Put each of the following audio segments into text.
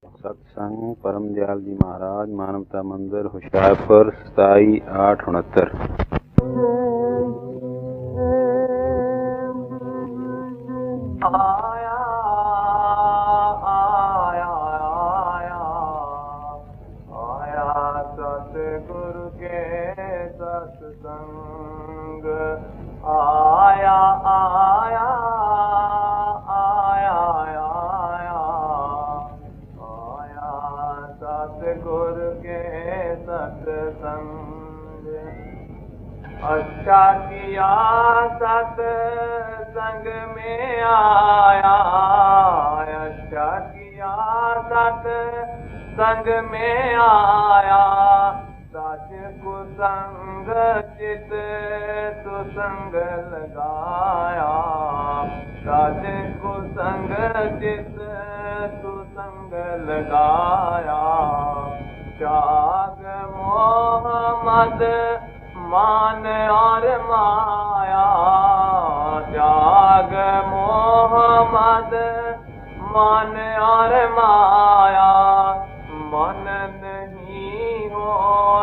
सत्संग परम दयाल जी महाराज, मानवता मंदिर, होशियारपुर, 27/8/69। आया आया आया आया सतगुरु के सत्संग। आया आया आया आया आया सतगुरु के सत्संग। अच्छा किया सत्संग में आया, अच्छा किया सत्संग में आया। सच कुसंग चित सुसंग लगाया, सच कुसंग चित सुसंग लगाया। त्याग मोह मद मान और माया, त्याग मोह मद मान और माया। मन नहीं हो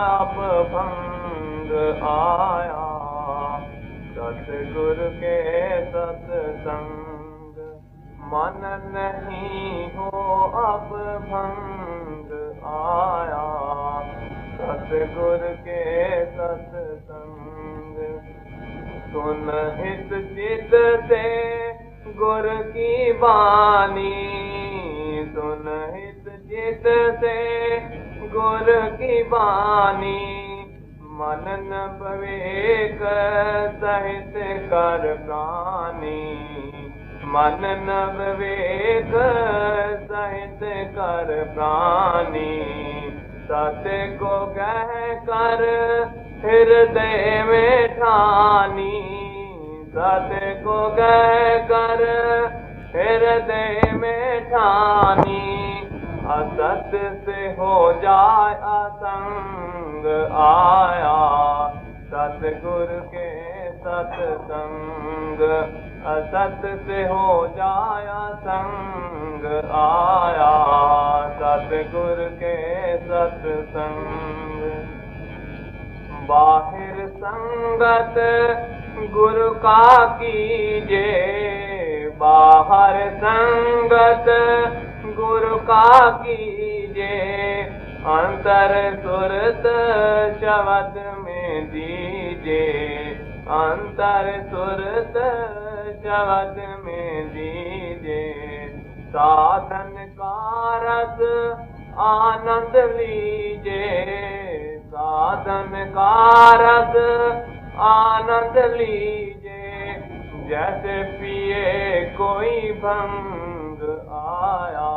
अब भंग आया, सतगुरु के सत्संग। मन नहीं हो अब भंग आया, सतगुरु के सत्संग। सुन हित चित से गुर की बानी, सुन हित चित से गुर की बानी। मनन विवेक सहित कर प्राणी, मनन विवेक सहित कर प्राणी। सत्य को कह कर हृदय में ठानी, सत्य को कह कर हृदय में ठानी। असत्य से हो जाए असंग आया, सतगुरु के सत्संग। असत्य से हो जाए असंग आया, सतगुरु के सत्संग। बाहिर संगत गुरु का कीजे, बाहर संगत गुरु का कीजे। अंतर सुरत शब्द में दीजे, अंतर सुरत शब्द में दीजे। साधन का रस आनंद लीजे, साधन का रस आनंद लीजे। जैसे पिए कोई भंग आया,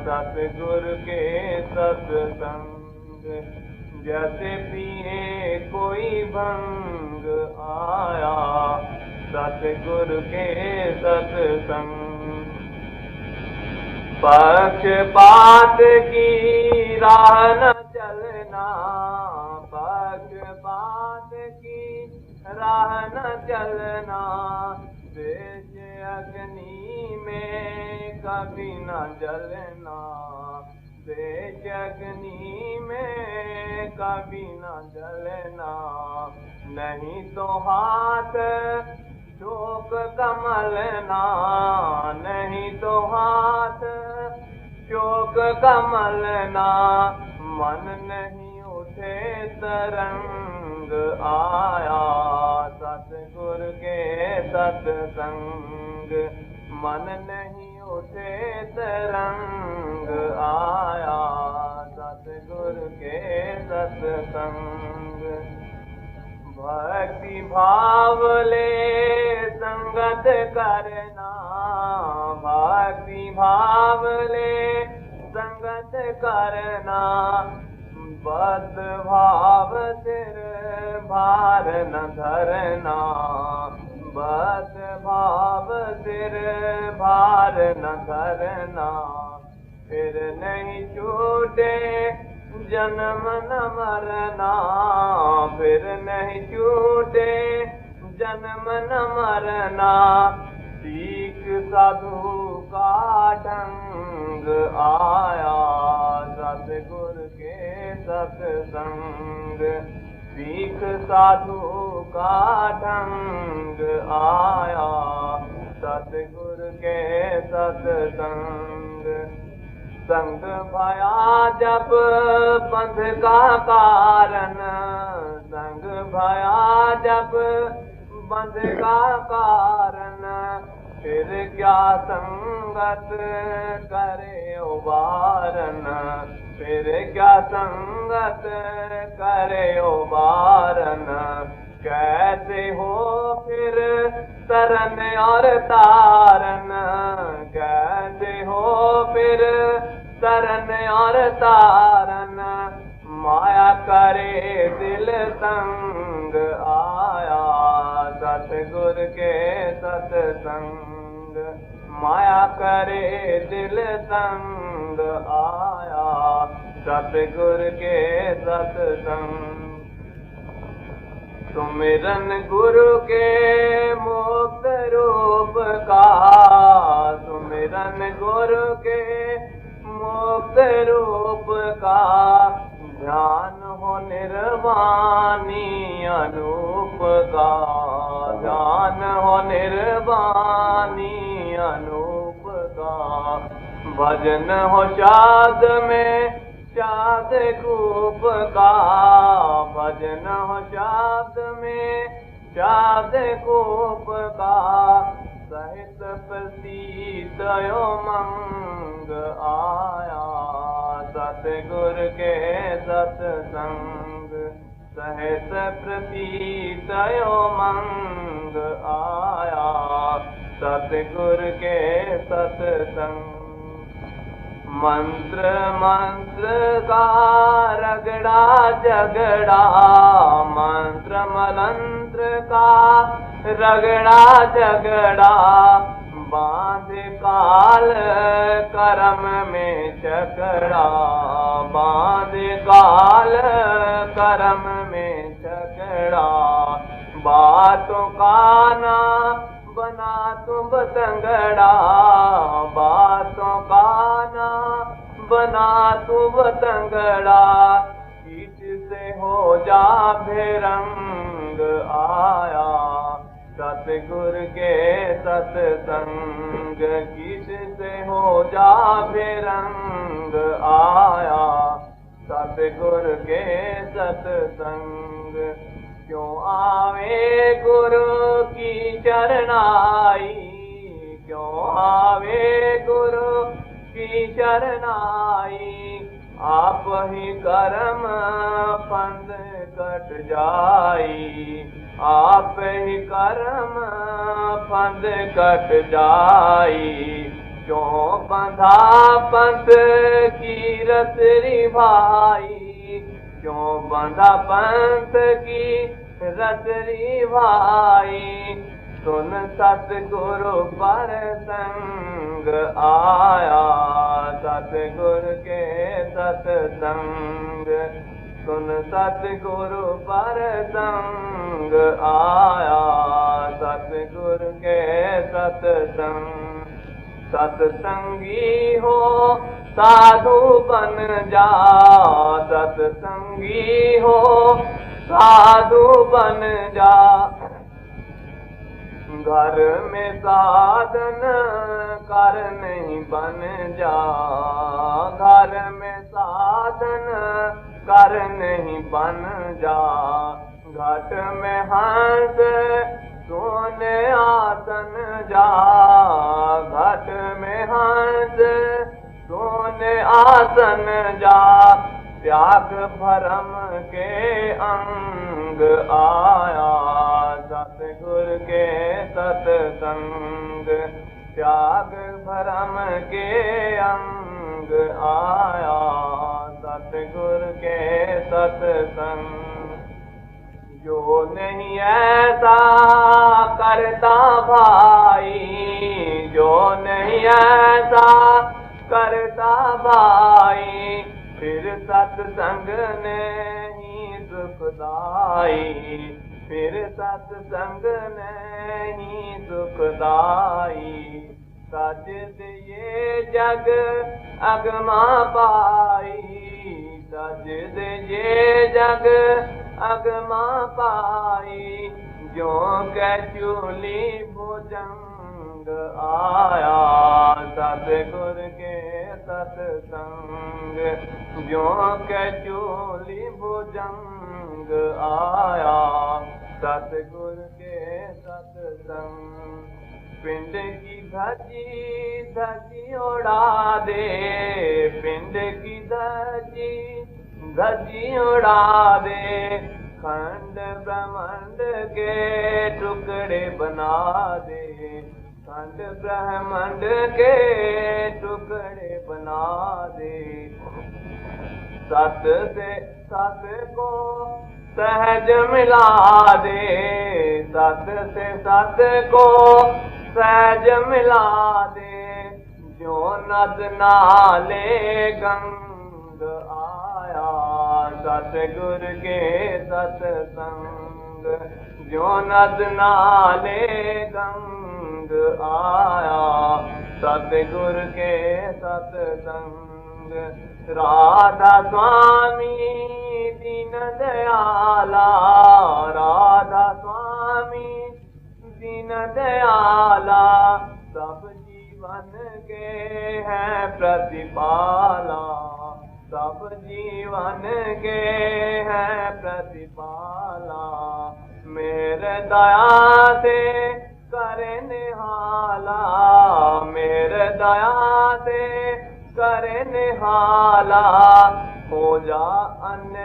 सतगुरु के सत्संग। जैसे पिए कोई भंग आया, सतगुरु के सत्संग। पक्षपात की राह न चलना, पक्षपात की राह न चलना। देश अग्नि में कभी न जलना, देश अग्नि में कभी न जलना। नहीं तो हाथ शोक कमलना, नहीं तो हाथ शोक कमलना। मन नहीं उठे तरंग आया, सतगुरु के सत्संग। मन नहीं उठे तरंग आया, सतगुरु के सत्संग। भक्ति भाव ले संगत करना, भक्ति भाव ले संगत करना। बद भाव सिर भार न धरना, बद भाव सिर भार न धरना। फिर नहीं छूटे जन्म न मरना, फिर नहीं छूटे जन्म न मरना। सीख साधु का ढंग आया, सतगुर के सत्संग सीख साधु का ढंग आया, सतगुर के सत्संग संग भया जब बंध का कारण, संग भया जब बंध का कारण, फिर क्या संगत करे उबारन, फिर क्या संगत करे उबारन, कैसे हो फिर तरन और तारन, कैसे हो फिर तरन और तारन, माया करे दिल तंग आया, सतगुर के सत्संग माया करे दिल तंग आया, सतगुर के सत्संग सुमिरन गुरु के मुक्त रूप का, सुमिरन गुरु के मुक्त रूप का, ध्यान हो निर्वाणी अनूप का, ध्यान हो निर्वाणी अनूप का, भजन हो शाद में शाद कूप का, भजन हो शाद में शाद कूप का, सहित प्रतीत मंग आया, सतगुर के सत्संग सहित प्रतीत मंग आया, सतगुर के सत्संग मंत्र मंत्र का रगड़ा झगड़ा, मंत्र मंत्र का रगड़ा झगड़ा, बांध काल कर्म में चकड़ा, बांध काल कर्म में चकड़ा, बातों का ना बना तुम बतंगड़ा, बातों का ना बना तुम बतंगड़ा, कीच से हो जा भेरंग आया, सतगुर के सत्संग कीच से हो जा भेरंग आया, सतगुर के सत्संग क्यों आवे गुरु की चरणाई, क्यों आवे गुरु की चरणाई, आप ही कर्म फंद कट जाई, आप ही कर्म फंद कट जाई, क्यों बंधा पंथ की रसरी भाई, क्यों बंधा पंथ की रसरी भाई, सुन सतगुरु पर संग आया, सतगुर के सत्संग सुन सतगुरु पर संग आया, सतगुर के सत्संग सत्संगी हो साधु बन जा, सत्संगी हो साधु बन जा, घर में साधन कर नहीं बन जा, घर में साधन कर नहीं बन जा, घट में हंस सोने आसन जा, घट में हंस सोने आसन जा, त्याग भरम के अंग आया, सतगुर के सत्संग त्याग भरम के अंग आया, सतगुर के सत्संग जो नहीं ऐसा करता भाई, जो नहीं ऐसा करता भाई, फिर सत्संग नहीं सुखदाई, फिर सत्संग नहीं सुखदाई, सच ये जग अगमा पाई, जज दे ये जग अगमा पाई, जो कै चूली भुजंग आया, सतगुर के सत्संग, जो कै चूली भुजंग आया, सतगुर के सत्संग। पिंड की धजी धजी उड़ा दे, पिंड की धजी धजी उड़ा दे, खंड ब्रह्मांड के टुकड़े बना दे, खंड ब्रह्मांड के टुकड़े बना दे। सत से सत को सहज मिला दे, सत से सत को सहज मिला दे, जो नद नाले गंग आया, सतगुर के सत्संग, जो नद नाले गंग आया, सतगुर के सत्संग। राधा स्वामी दीन दयाला, राधा स्वामी दीन दयाला, सब जीवन के हैं प्रतिपाला, सब जीवन के हैं प्रतिपाला। मेरे दया से करे निहाला, मेरे दया से करे निहाला, हो जा अन्य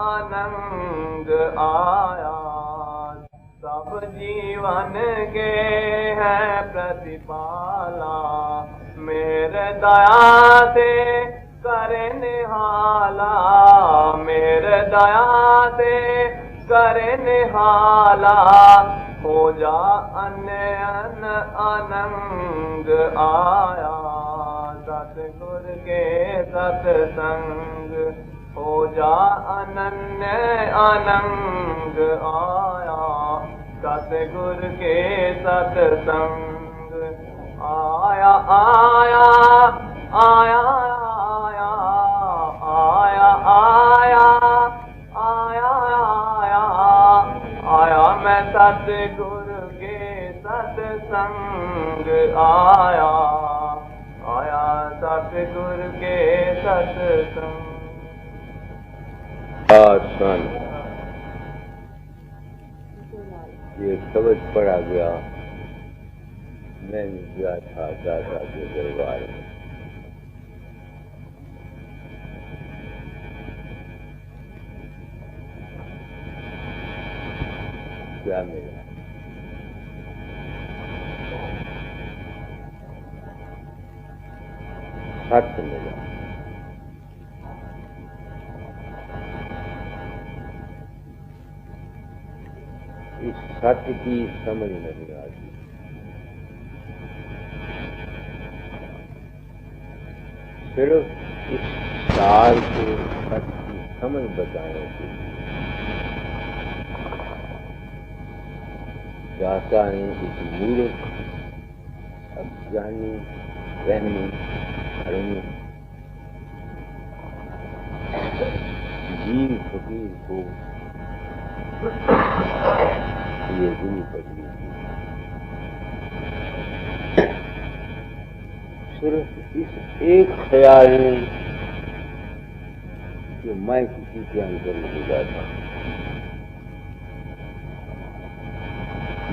अनंग आया, सब जीवन के हैं प्रतिपाला। मेरे दया से करे निहाला, मेरे दया से करे निहाला, हो जा अन्य अनंग आया, सतगुर के सत्संग, हो जा अनन्य अनंग आया, सतगुर के सत्संग। आया आया आया आया आया आया आया आया आया, मैं सतगुर के सत्संग आया, आया सतगुर के सत्संग। आसान ये कवच पड़ा गया, मैंने गया था दादा के दरबार में। क्या मिला? सत्य मिला। इस सत्य की समझ नहीं आती। सिर्फ इस सार को सत्य की समझ बताने के लिए दाता ने इस मूर्ख अज्ञानी रहनी हरणी जीव फकीर को ये गुरु पकड़ी थी। सिर्फ इस एक ख्याल में कि मैं किसी के अंदर नहीं जाता,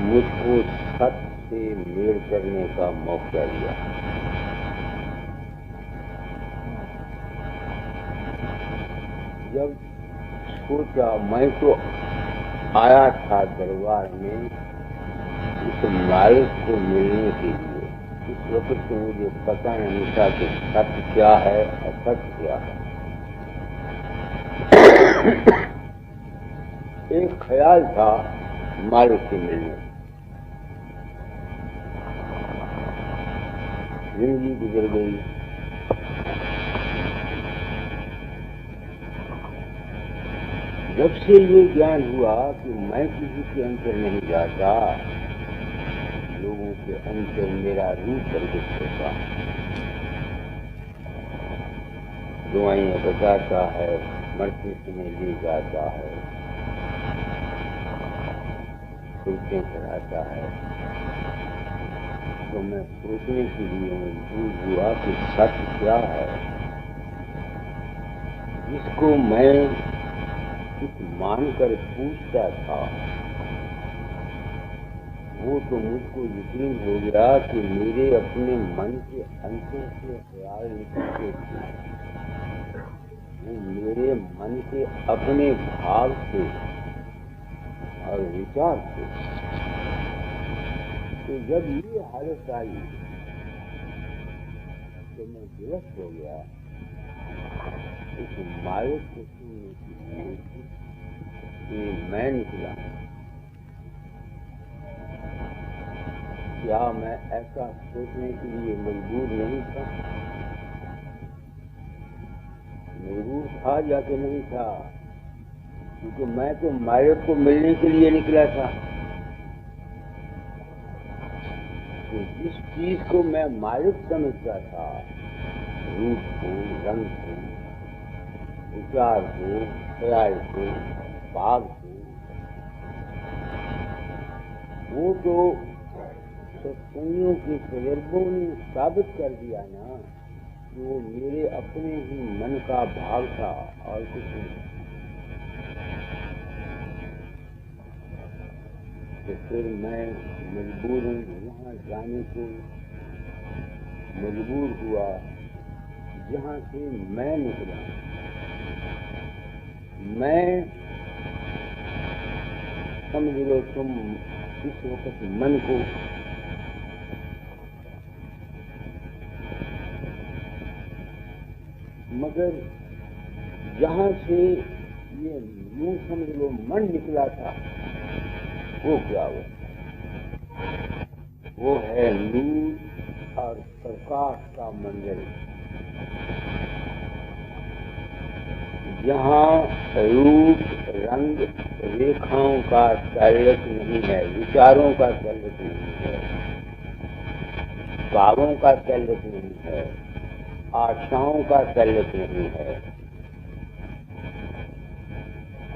मुझको सत्य से मेल करने का मौका दिया। जब सोचा, मैं तो आया था दरबार में उस मालिक को मिलने के लिए, इस वक्त तो मुझे पता नहीं था कि सत्य क्या है और सत्य क्या है। एक ख्याल था मालिक से मिलने। जिंदगी गुजर गई। जब से ये ज्ञान हुआ कि मैं किसी के अंदर नहीं जाता, लोगों के अंदर मेरा रूप प्रकट होता, दुआएं बजाता है, मरते समय ले जाता है, सुरतें कराता है। तो मैं सोचने के लिए मजबूर हुआ कि सत्य क्या है, जिसको मैं कुछ मानकर पूछता था वो तो मुझको यकीन हो गया कि मेरे अपने मन के अंतर से ख्याल निकलते थे, वो मेरे मन के अपने भाव से और विचार से। तो जब ये हालत आई तो मैं विवश हो गया। इस मायूस को सुनने के लिए मैं निकला। क्या मैं ऐसा सोचने के लिए मजबूर नहीं था? मजबूर था या कि नहीं था? क्योंकि मैं तो मायक को मिलने के लिए निकला था। तो जिस चीज को मैं मायक समझता था, रूप को, रंग को, विचार को, ख्याल को, भाव को, वो तो सत्संगियों के तजुर्बों ने साबित कर दिया ना कि वो मेरे अपने ही मन का भाव था और कुछ नहीं। तो फिर मैं मजबूरन वहाँ जाने को मजबूर हुआ जहाँ से मैं निकला। मैं समझ लो तुम इस वक्त मन को मगर जहाँ से ये यूं समझ लो मन निकला था वो क्या वो है नूर और प्रकाश का मंदिर, जहाँ रूप, रंग, रेखाओं का ताल्लुक नहीं है, विचारों का ताल्लुक नहीं है, भावों का ताल्लुक नहीं है, आशाओं का ताल्लुक नहीं है।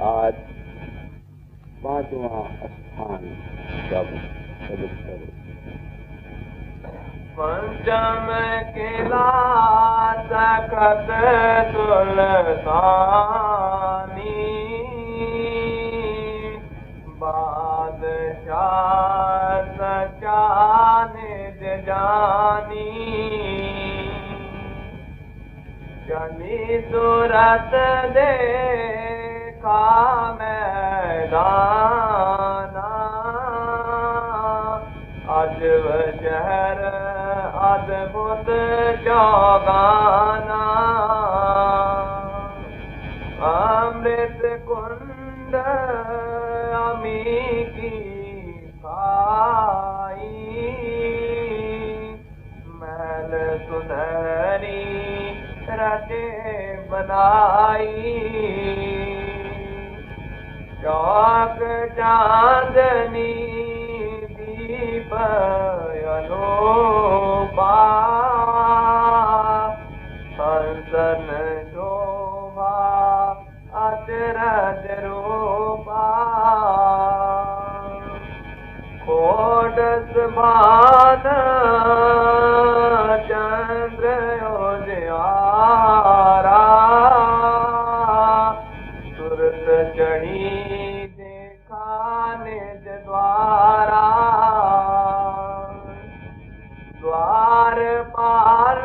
आज 5वां स्थान सब करो। पंचम किला तखत सुल्तानी, बादशाह सच्चा निज जानी, चली सूरत देखा मैदाना, अजब शहर अद्भुत चौगाना, अमृत कुंड अमी की खाई, महल सुनहरी रचे बनाई, चौक चांदनी दीप अनोपा, हंसन शोभा अचरज रूपा, कोटस भान चंद्र उजियारा, सुरत चढ़ी देखा निज द्वारा, द्वार पाल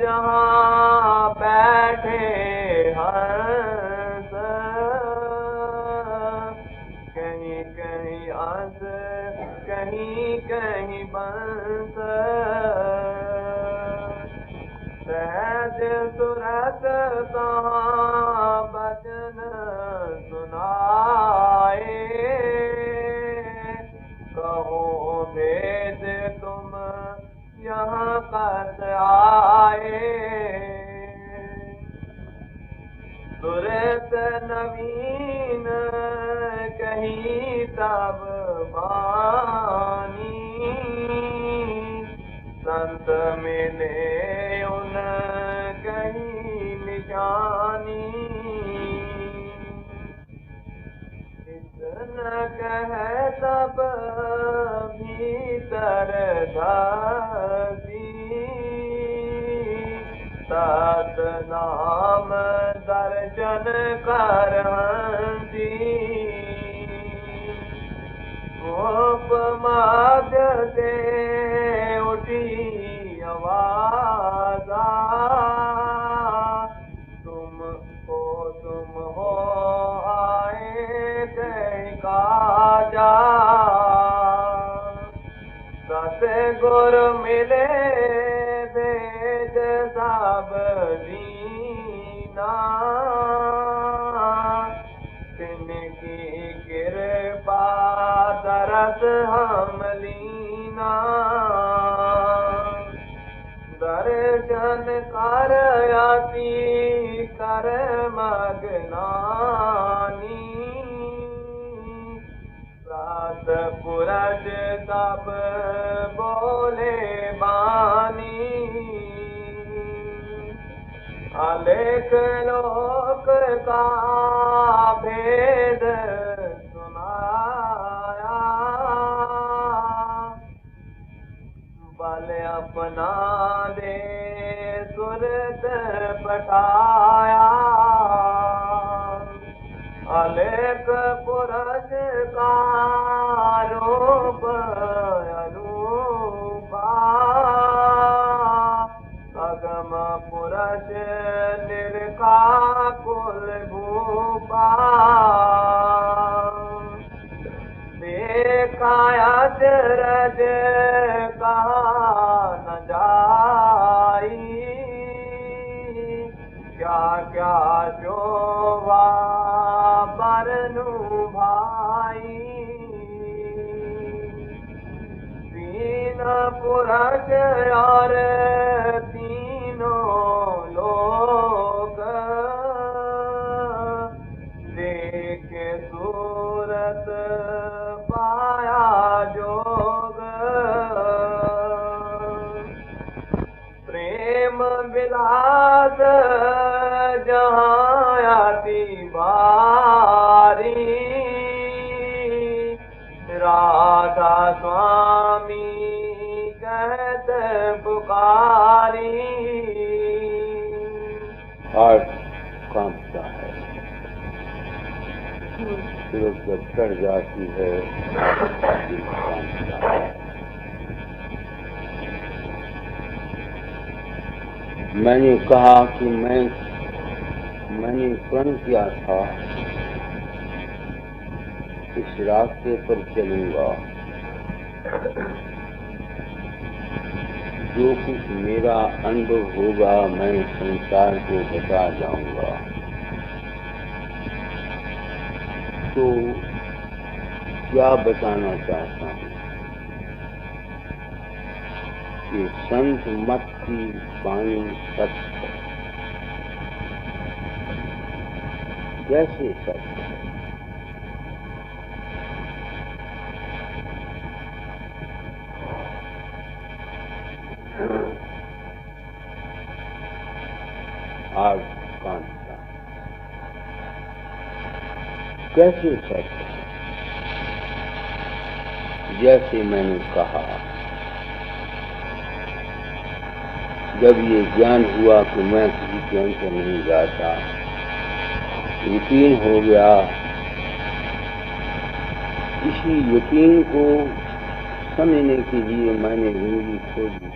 जहाँ बैठे हंस, कहीं कहीं हंस कहीं कहीं बंस, सहज सुरत कहाँ बचन सुनाए, कहो भेद तुम यहाँ कस आए, सुरत नवीन कहीं तब बानी, संत मिले उन कहीं निशानी, निशानी इतना कह तब भीतर धसी सतनाम दर्शन कर हंसी गोप माध्य से उठी आवाज़ा तुम हो आए कहीं काजा सतगुर मिले भेद सब दीना तिनकी कृपा दरस हम लीना दर्शन कर आती कर मगनानी सात पुरज तब बोले बानी अलेख लोक का भेद सुनाया बल अपना दे सुरत पठाया अलेख पुरष का रूप अनूपा अगम पुरष निरका कुल भूपा देखा अचरज कहा न जाई क्या क्या शोभा बरनु भाई तीन पुरष और तीनों लोग देख सूरत पाया जोग प्रेम विलास जहाँ आती बारी राधा स्वामी कहत पुकारी हार्ट कांपता है सिर्फ जब चढ़ जाती है दिल कांपता है। मैंने कहा कि मैंने प्रण किया था इस रास्ते पर चलूंगा जो कुछ मेरा अनुभव होगा मैं संसार को बता जाऊंगा। तो क्या बताना चाहता हूँ कि संत मत की वाणी सत्य है। कैसे सत्य है? आग कांता कैसे सत्य है? जैसे मैंने कहा जब ये ज्ञान हुआ कि मैं किसी के अंदर नहीं जाता, यकीन हो गया। इसी यकीन को समझने के लिए मैंने जिंदगी खोजी।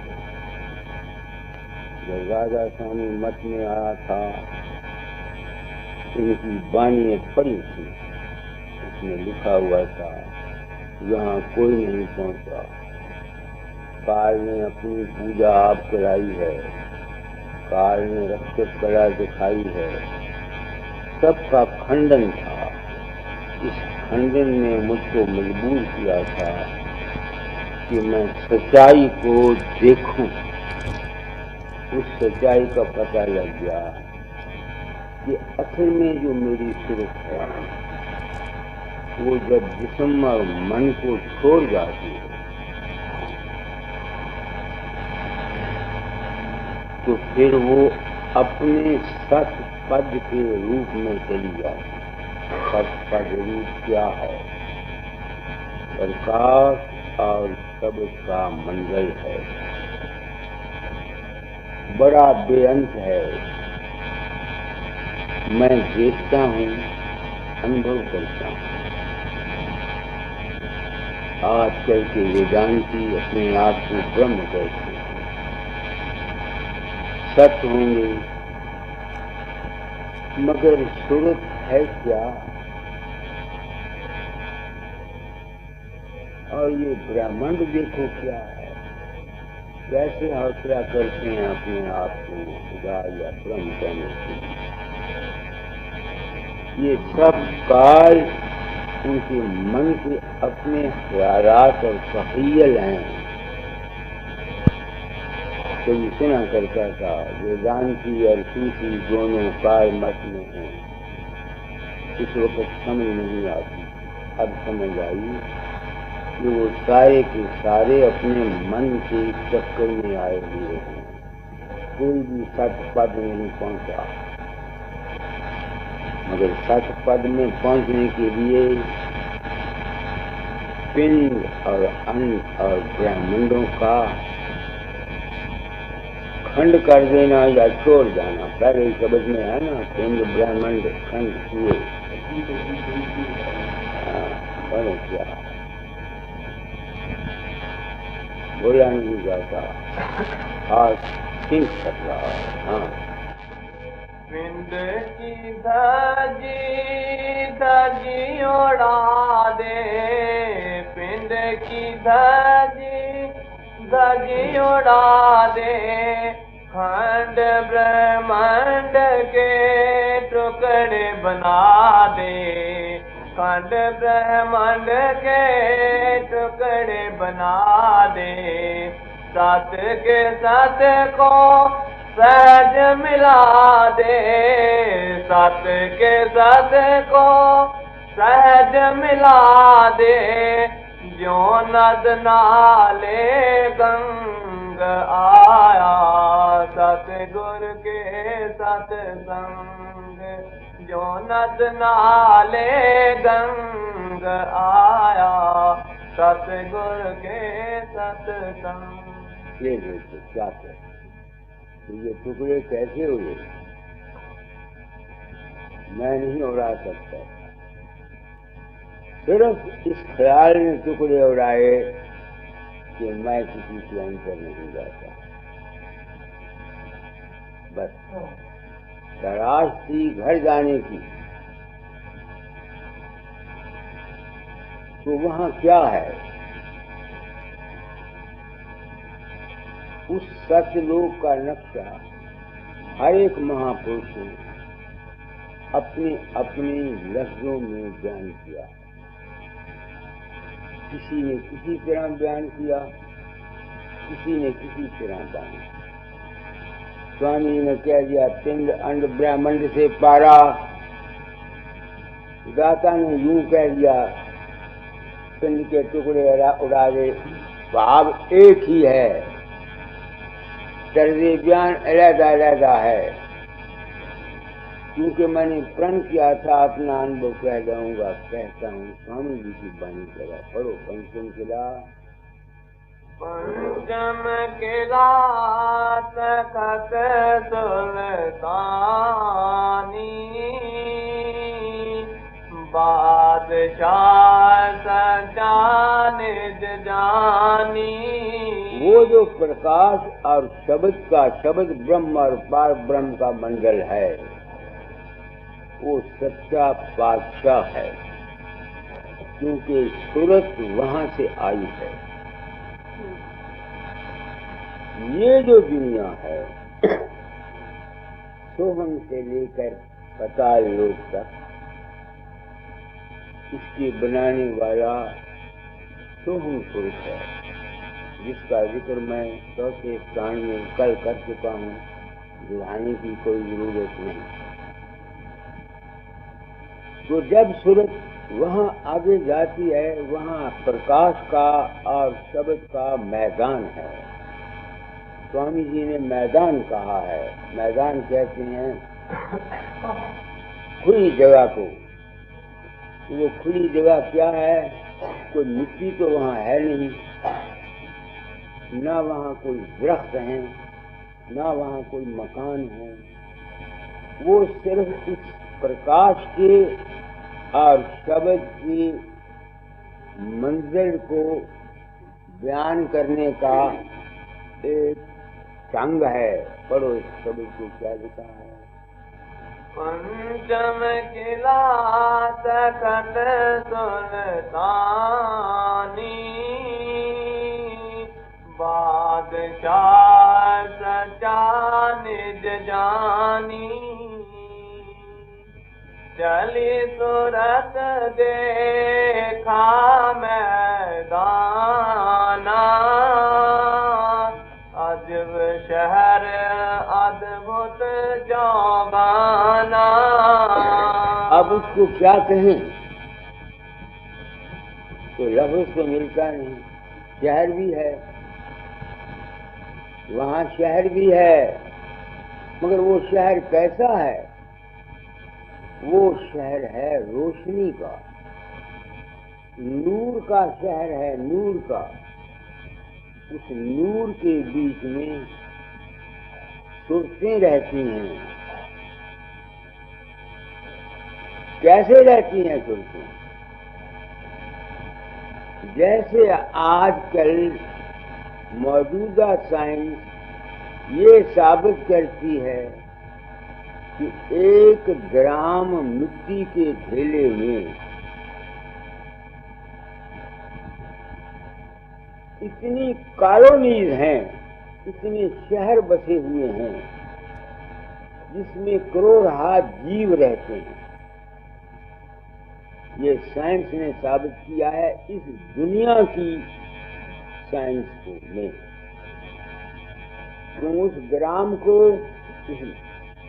जब राजा स्वामी मठ में आया था, इनकी वाणी पड़ी थी, उसमें लिखा हुआ था यहाँ कोई नहीं पहुंचा। काल ने अपनी पूजा आप कराई है, काल ने रक्षक कला दिखाई है, सबका खंडन था। इस खंडन ने मुझको मजबूर किया था कि मैं सच्चाई को देखूं। उस सच्चाई का पता लग गया कि असल में जो मेरी सूरत है वो जब जिस्म और मन को छोड़ जाती है तो फिर वो अपने सत पद के रूप में चली जाती। सत पद रूप क्या है? प्रकाश और शब्द का मंडल है, बड़ा बेअंत है। मैं देखता हूँ, अनुभव करता हूँ। आजकल के वेदांती अपने आप को ब्रह्म कहते हैं, सत्य होंगे, मगर सूरत है क्या? और ये ब्रह्मांड देखो क्या है, कैसे हौसला करते हैं अपने आप को खुदा या ब्रह्म कहने के। ये सब काल उनके मन के अपने ख्यालात और तख़य्युल हैं। तो ये सुना करता था वेदांती और सूफी दोनों काल मत में हैं। इस वक्त समझ नहीं आती, अब समझ आई कि वो सारे के सारे अपने मन के चक्कर में आए हुए हैं। कोई भी सत पद नहीं पहुंचा, मगर सत पद में पहुंचने के लिए पिंड और अन्न और ब्रह्मांडों का खंड कर देना या छोड़ जाना। पहले ही शब्द में है ना, पिंड ब्रह्मांड खंड हुए। बनो क्या बोला नहीं जाता, आज चिंत कर रहा। हाँ, पिंड की धजी धजी उड़ा दे, पिंड की धजी धजी उड़ा दे, खंड ब्रह्मांड के टुकड़े बना दे, खंड ब्रह्मांड के टुकड़े बना दे, सत के सत को सहज मिला दे, सत के सत को सहज मिला दे, जो नद नाले गंग आया, सतगुर के सतसंग, जो नद नाले गंग आया, सतगुर के सतसंग। ये देखो क्या है, तो ये टुकड़े कैसे हुए? मैं नहीं उड़ा सकता। सिर्फ इस ख्याल ने टुकड़े उड़ाए कि मैं किसी के अंतर नहीं जाता। बस तलाश थी घर जाने की, तो वहां क्या है? उस सत्यलोक का नक्शा हर एक महापुरुष ने अपने अपने लफ्जों में बयान किया। किसी ने किसी तरह बयान किया, किसी ने किसी तरह बयान किया। स्वामी ने कह दिया पिंड अंड ब्रह्मांड से पारा, दाता ने यूं कह दिया पिंड के टुकड़े उड़ा दे। भाव एक ही है, तर्ज़े बयान अलग अलग है। क्योंकि मैंने प्रण किया था अपना अनुभव कह जाऊंगा, कहता हूँ स्वामी जी की बानी करा। पढ़ो पंचम किला। पंचम किला तखत सुल्तानी, बादशाह सचा निज जानी। वो जो प्रकाश और शब्द का शब्द ब्रह्म और पार ब्रह्म का मंडल है, वो सच्चा बादशाह है, क्योंकि सूरत वहां से आई है। ये जो दुनिया है, सोहम से लेकर पाताल लोक तक, इसके बनाने वाला सोहम पुरुष है, जिसका जिक्र मैं चौथे स्थान में कल कर चुका हूँ, दोहराने की कोई जरूरत नहीं। तो जब सूरत वहाँ आगे जाती है, वहाँ प्रकाश का और शब्द का मैदान है। स्वामी जी ने मैदान कहा है। मैदान कहते हैं खुली जगह को। वो खुली जगह क्या है? कोई मिट्टी तो वहाँ है नहीं, ना वहाँ कोई वृक्ष है, ना वहाँ कोई मकान है। वो सिर्फ इस प्रकाश के और शब्द की मंजिल को बयान करने का एक ढंग है। पढ़ो इस शब्द को क्या लिखा है। पंचम किला तखत सुल्तानी, बादशाह सचा निज जानी, चली सूरत देखा मैदाना, अजब शहर अद्भुत चौगाना। अब उसको क्या कहें? तो लफ्ज़ तो मिलता नहीं। शहर भी है, वहाँ शहर भी है, मगर वो शहर कैसा है? वो शहर है रोशनी का, नूर का शहर है, नूर का। उस नूर के बीच में सूरतें रहती हैं। कैसे रहती हैं सूरतें? जैसे आजकल मौजूदा साइंस ये साबित करती है कि 1 ग्राम मिट्टी के ढेले में इतनी कॉलोनीज हैं, इतने शहर बसे हुए हैं जिसमें करोड़ जीव रहते हैं। ये साइंस ने साबित किया है, इस दुनिया की साइंस को में। तो उस ग्राम को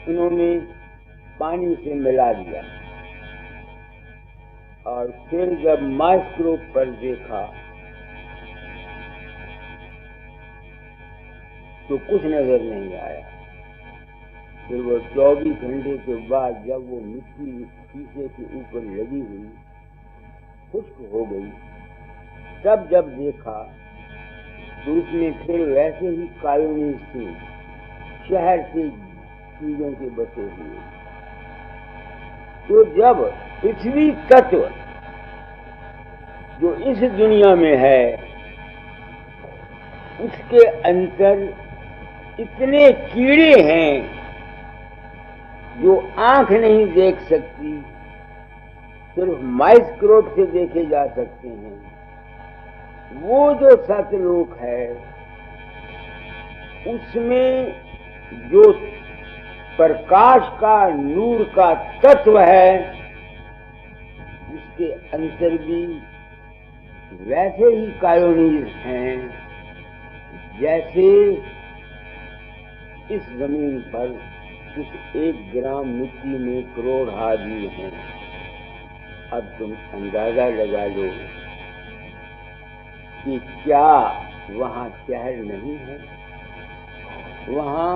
उन्होंने पानी से मिला दिया और फिर जब माइक्रोस्कोप पर देखा तो कुछ नजर नहीं आया। फिर वो 24 घंटे के बाद जब वो मिट्टी शीशे के ऊपर लगी हुई खुश्क हो गई, तब जब देखा तो उसमें फिर वैसे ही कॉलोनीज थी, शहर से चीजों के बसे हुए। तो जब पृथ्वी तत्व जो इस दुनिया में है उसके अंदर इतने कीड़े हैं जो आंख नहीं देख सकती, सिर्फ माइक्रोस्कोप से देखे जा सकते हैं। वो जो सतलोक है उसमें जो प्रकाश का, नूर का तत्व है, उसके अंदर भी वैसे ही कॉलोनीज हैं जैसे इस जमीन पर उस 1 ग्राम मिट्टी में करोड़ जीव हैं। अब तुम अंदाजा लगा लो कि क्या वहाँ शहर नहीं है? वहाँ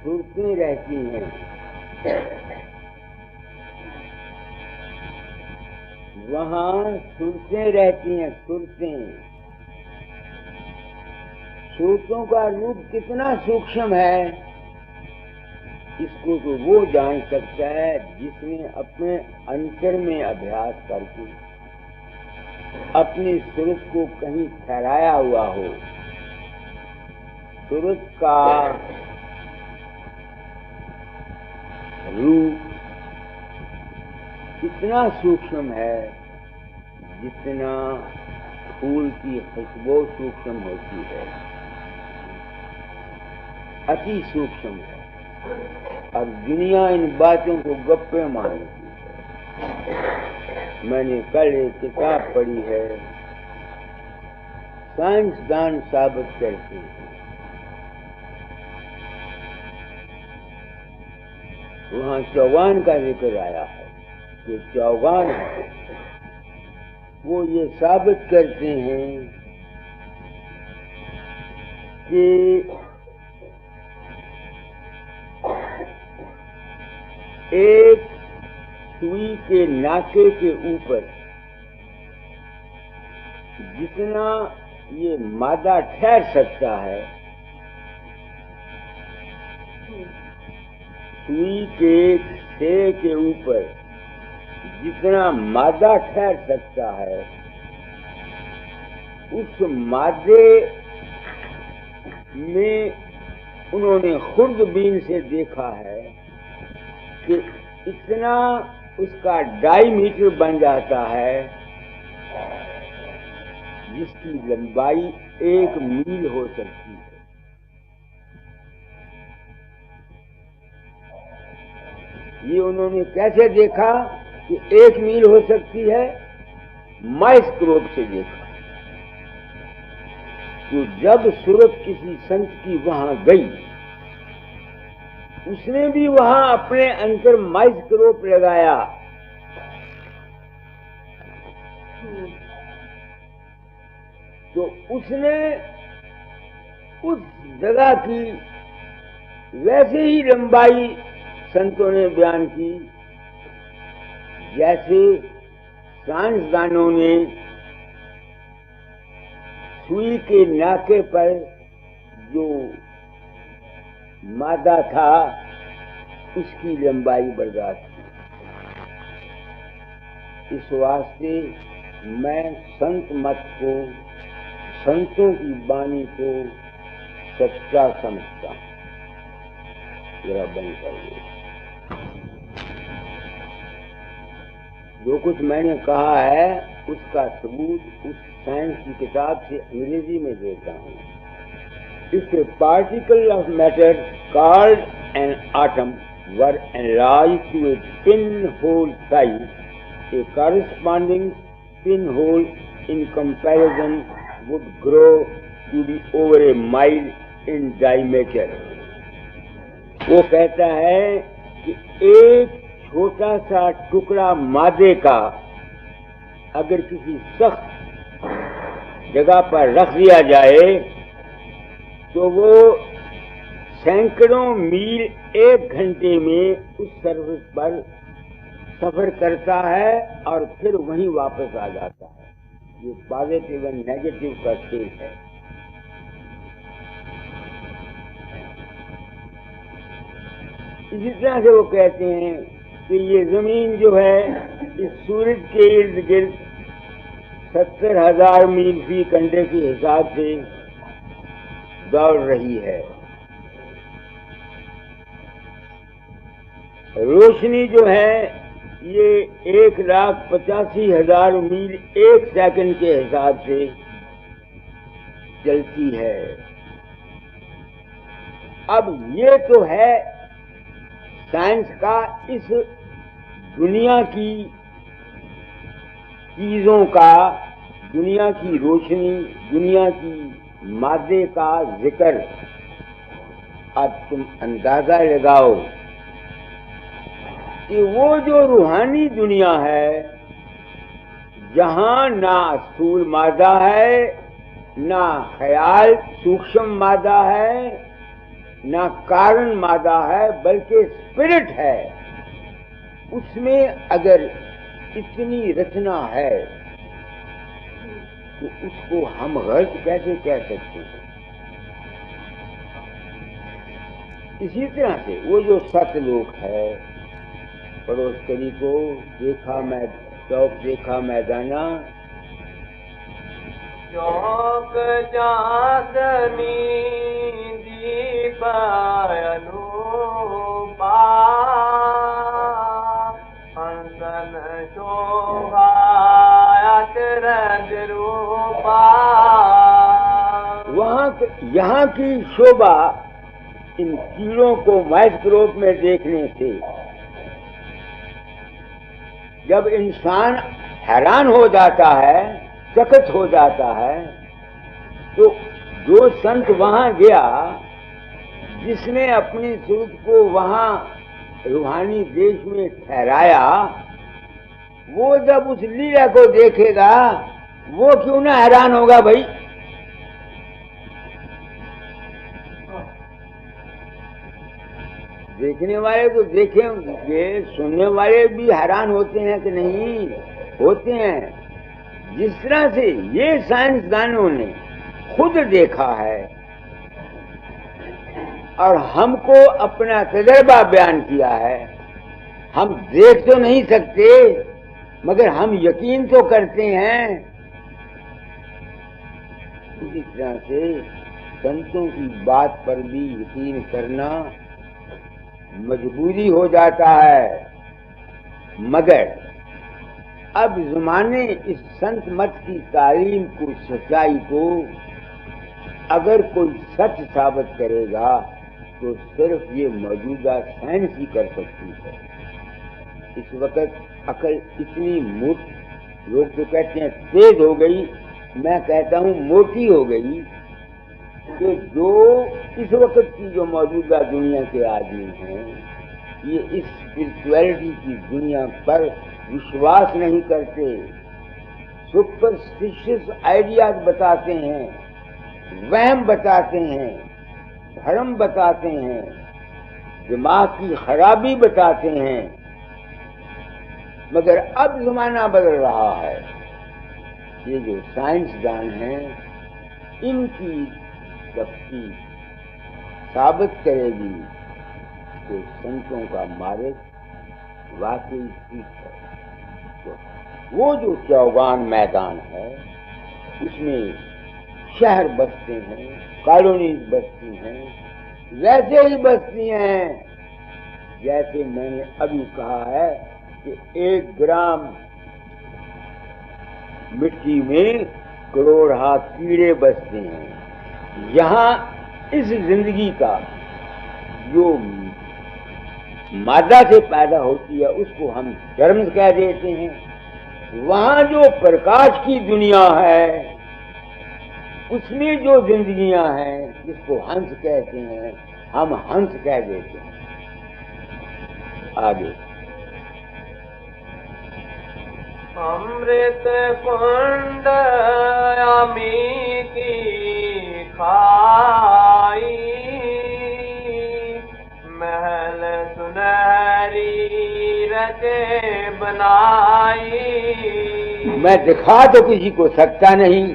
सूरतें रहती हैं। वहाँ सूरतें रहती हैं, सूरतें। सूरतों का रूप कितना सूक्ष्म है, इसको तो वो जान सकता है जिसने अपने अंतर में अभ्यास करके अपनी सूरत को कहीं ठहराया हुआ हो। सूरत का रूप इतना सूक्ष्म है जितना फूल की खुशबू सूक्ष्म होती है, अति सूक्ष्म है। अब दुनिया इन बातों को गप्पे मानती है। मैंने कल एक किताब पढ़ी है, साइंसदान साबित करते हैं वहाँ चौगान का जिक्र आया है। ये चौगान है, वो ये साबित करते हैं कि एक सुई के नाके के ऊपर जितना ये मादा ठहर सकता है, सुई के से के ऊपर जितना मादा ठहर सकता है, उस मादे में उन्होंने खुर्दबीन से देखा है कि इतना उसका डायमीटर बन जाता है जिसकी लंबाई 1 मील हो सकती है। ये उन्होंने कैसे देखा कि 1 मील हो सकती है? माइक्रोस्कोप से देखा। तो जब सूरत किसी संत की वहां गई, उसने भी वहां अपने अंदर माइक्रोस्कोप लगाया। तो उसने उस जगह की वैसे ही लंबाई संतों ने बयान की जैसे साइंसदानों ने सुई के नाके पर जो मादा था उसकी लंबाई बर्दाश्त की। इस वास्ते मैं संत मत को, संतों की वाणी को सच्चा समझता हूं। जरा बंद कर दो। जो कुछ मैंने कहा है उसका सबूत उस साइंस की किताब से अंग्रेजी में देता हूं। If a particle of matter called an atom were enlarged to a pinhole size, a corresponding pinhole in comparison would grow to be over a mile in diameter. वो कहता है कि एक छोटा सा टुकड़ा मादे का अगर किसी सख्त जगह पर रख दिया जाए तो वो सैकड़ों मील 1 घंटे में उस सरफेस पर सफर करता है और फिर वहीं वापस आ जाता है। ये पॉजिटिव और नेगेटिव का खेल है। इसी तरह से वो कहते हैं कि ये जमीन जो है इस सूरज के इर्द गिर्द 70,000 मील फी घंटे के हिसाब से दौड़ रही है। रोशनी जो है ये 1,85,000 मील 1 सेकंड के हिसाब से चलती है। अब ये तो है साइंस का इस दुनिया की चीजों का, दुनिया की रोशनी, दुनिया की मादे का जिक्र। अब तुम अंदाजा लगाओ कि वो जो रूहानी दुनिया है जहां ना स्थूल मादा है, ना ख्याल सूक्ष्म मादा है, ना कारण मादा है, बल्कि स्पिरिट है, उसमें अगर इतनी रचना है तो उसको हम गलत कैसे कह सकते हैं? इसी तरह से वो जो सतलोक है, पड़ोस करी को देखा मैं चौक देखा मैदाना, चौक चांदनी दीप अनूपा, हंसन शोभा अचरज रूपा। यहाँ की शोभा इन कीड़ों को माइक्रोस्कोप में देखने से जब इंसान हैरान हो जाता है, चकित हो जाता है, तो जो संत वहां गया, जिसने अपनी सूरत को वहां रूहानी देश में ठहराया, वो जब उस लीला को देखेगा वो क्यों ना हैरान होगा भाई? देखने वाले तो देखेंगे, सुनने वाले भी हैरान होते हैं कि नहीं होते हैं। जिस तरह से ये साइंसदानों ने खुद देखा है और हमको अपना तजर्बा बयान किया है, हम देख तो नहीं सकते मगर हम यकीन तो करते हैं। इसी तरह से संतों की बात पर भी यकीन करना मजबूरी हो जाता है। मगर अब जमाने इस संत मत की तालीम को, सच्चाई को अगर कोई सच साबित करेगा तो सिर्फ ये मौजूदा साइंस ही कर सकती है। इस वक्त अकल इतनी मोटी, लोग तो कहते हैं तेज हो गई, मैं कहता हूँ मोटी हो गई, कि जो इस वक्त की जो मौजूदा दुनिया के आदमी हैं, ये इस स्पिरिचुअलिटी की दुनिया पर विश्वास नहीं करते, सुपरस्टिशियस आइडियाज बताते हैं, वहम बताते हैं, भ्रम बताते हैं, दिमाग की खराबी बताते हैं। मगर अब जमाना बदल रहा है। ये जो साइंसदान हैं, इनकी शक्ति साबित करेगी कि संतों का मार्ग वाकई ठीक है। तो वो जो चौगान मैदान है, उसमें शहर बसते हैं, कॉलोनीज बसती हैं, वैसे ही बसती हैं जैसे मैंने अभी कहा है कि 1 ग्राम मिट्टी में करोड़ हाथ कीड़े बसते हैं। यहाँ इस जिंदगी का जो मादा से पैदा होती है उसको हम जर्म कह देते हैं। वहाँ जो प्रकाश की दुनिया है, उसमें जो जिंदगियां हैं, जिसको हंस कहते हैं, हम हंस कह देते हैं। आगे अमृत कुंड अमी की खाई, महल सुनहरी रचे बनाई। मैं दिखा तो किसी को सकता नहीं,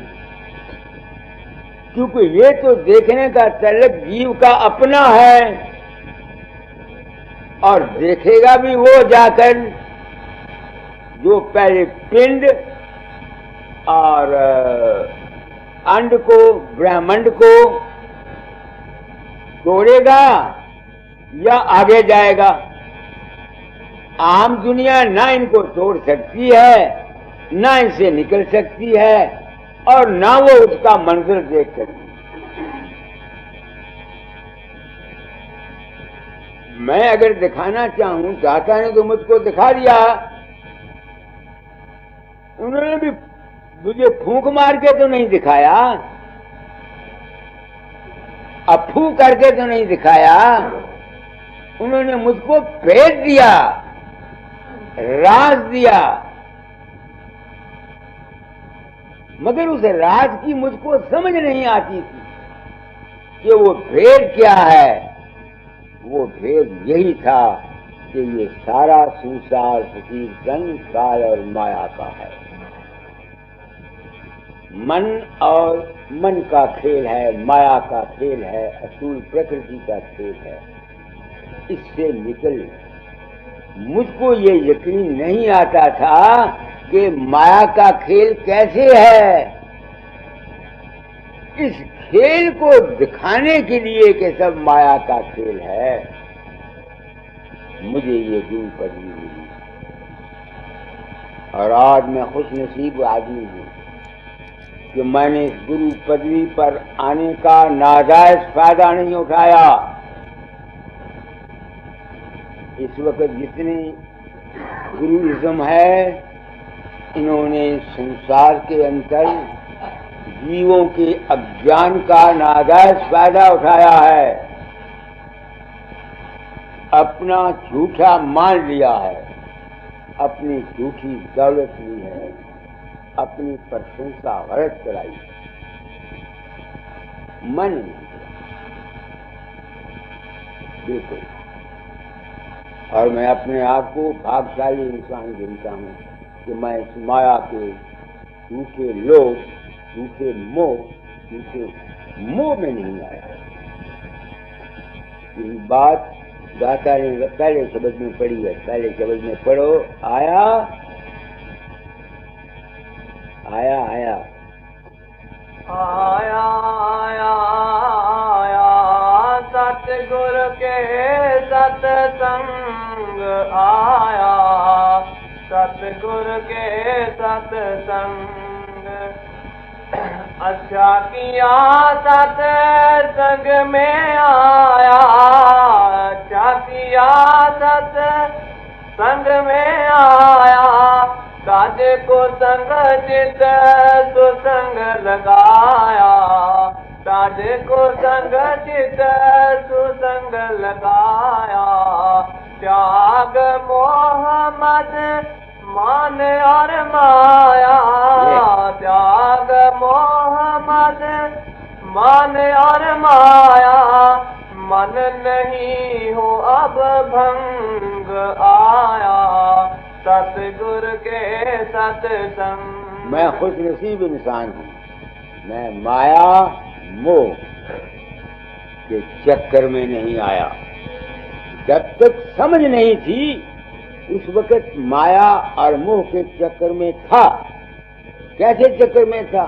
क्योंकि ये तो देखने का तल्लुक जीव का अपना है, और देखेगा भी वो जाकर जो पहले पिंड और अंड को, ब्रह्मांड को तोड़ेगा या आगे जाएगा। आम दुनिया ना इनको तोड़ सकती है, ना इनसे निकल सकती है, और ना वो उसका मंजर देख सकती। मैं अगर दिखाना चाहूं, दाता ने तो मुझको दिखा दिया, उन्होंने भी मुझे फूंक मार के तो नहीं दिखाया, अफू करके तो नहीं दिखाया, उन्होंने मुझको भेज दिया, राज दिया। मगर उस राज की मुझको समझ नहीं आती थी कि वो भेद क्या है। वो भेद यही था कि ये सारा संसार फकीर धन, काल और माया का है। मन और मन का खेल है, माया का खेल है, असूल प्रकृति का खेल है। इससे निकल मुझको ये यकीन नहीं आता था कि माया का खेल कैसे है। इस खेल को दिखाने के लिए कि सब माया का खेल है, मुझे ये गुरु पदवी मिली। और आज मैं खुश नसीब आदमी हूँ कि मैंने इस गुरु पदवी पर आने का नाजायज फायदा नहीं उठाया। इस वक्त जितने गुरुइज्म है, इन्होंने संसार के अंदर जीवों के अज्ञान का नाजायज फायदा उठाया है, अपना झूठा मान लिया है, अपनी झूठी दौलत ली है, अपनी प्रशंसा गलत कराई, मन बिल्कुल। और मैं अपने आप को भाग्यशाली इंसान गिनता हूँ कि मैं इस माया के झूठे लोभ, झूठे मोह में नहीं आया। ये बात दाता ने पहले शब्द में पढ़ी है, पहले शब्द में पढ़ो, आया आया आया आया आया आया सतगुर के सत्संग आया, सतगुर के सत्संग। अच्छा किया सत्संग में आया, अच्छा किया सत्संग में आया। साज को संग चित सुसंग लगाया, साज को संग चित सुसंग लगाया। त्याग मोह मद मान और माया, त्याग मोह मद मान और माया। मन नहीं हो अब भंग आया, सतगुर के सत्संग। मैं खुश नसीब इंसान हूँ, मैं माया मोह के चक्कर में नहीं आया। जब तक समझ नहीं थी उस वक्त माया और मोह के चक्कर में था। कैसे चक्कर में था?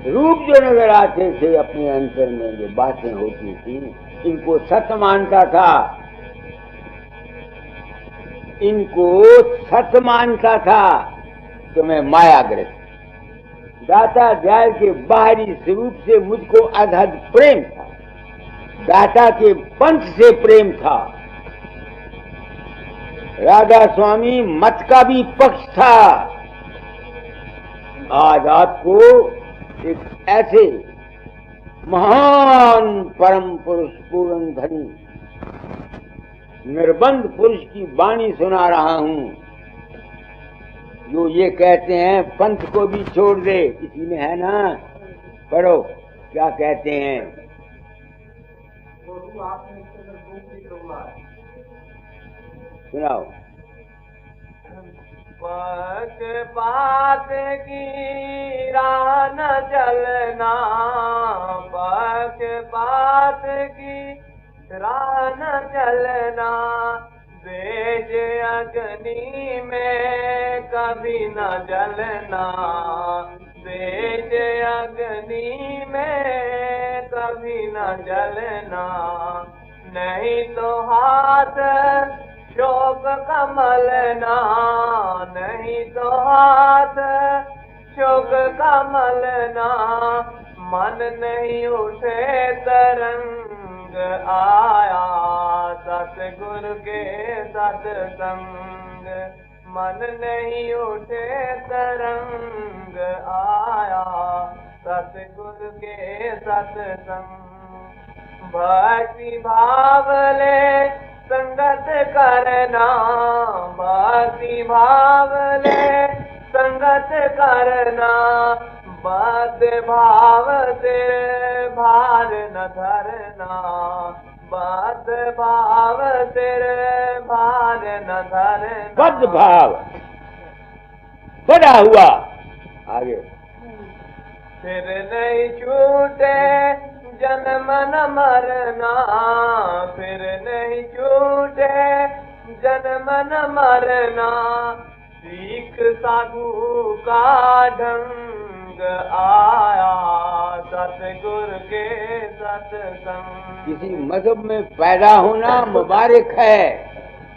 रूप जो नजर आते थे अपने अंतर में, जो बातें होती थी, इनको सत्य मानता था, इनको सत्य मानता था। तो मैं मायाग्रस्त। दाता दयाल के बाहरी स्वरूप से मुझको अधद प्रेम था, दाता के पंथ से प्रेम था। राधा स्वामी मत का भी पक्ष था। आज आपको एक ऐसे महान परम पुरुष, पूर्ण धनी, निर्बंध पुरुष की वाणी सुना रहा हूं, जो ये कहते हैं पंथ को भी छोड़ दे। इसी में है ना, पढ़ो क्या कहते हैं। सुनाओ। पक्षपात की राह न चलना, पक्षपात की राह न चलना। द्वेष अग्नि में कभी न जलना, द्वेष अग्नि में कभी न जलना। नहीं तो हाथ शोक कमलना, नहीं तो हाथ शोक कमलना। मन नहीं उठे तरंग आया, सतगुर के सत्संग। मन नहीं उठे तरंग आया, सतगुर के सत्संग। भक्ति भाव ले संगत करना, भक्ति भाव ले संगत करना। बद भाव से भार न धरना, बद भाव से भार न धरना। बद भाव बड़ा हुआ। आगे फिर नहीं छूटे जन्म न मरना, फिर नहीं छूटे जन्म न मरना। सीख साधु का ढंग आया, सतगुर के सत्संग। किसी मजहब में पैदा होना मुबारक है,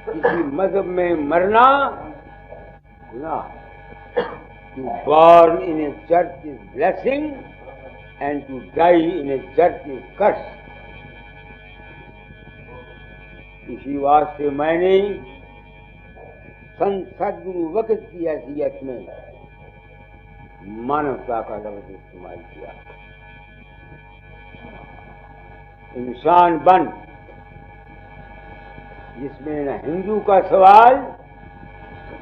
किसी मजहब में मरना गुनाह। To born in a church is blessing and to die in a church is curse. इसी वास्ते मैंने संत सदगुरु वक्त की हैसियत में मानवता का लफ्ज इस्तेमाल किया। इंसान बन जिसमें न हिंदू का सवाल,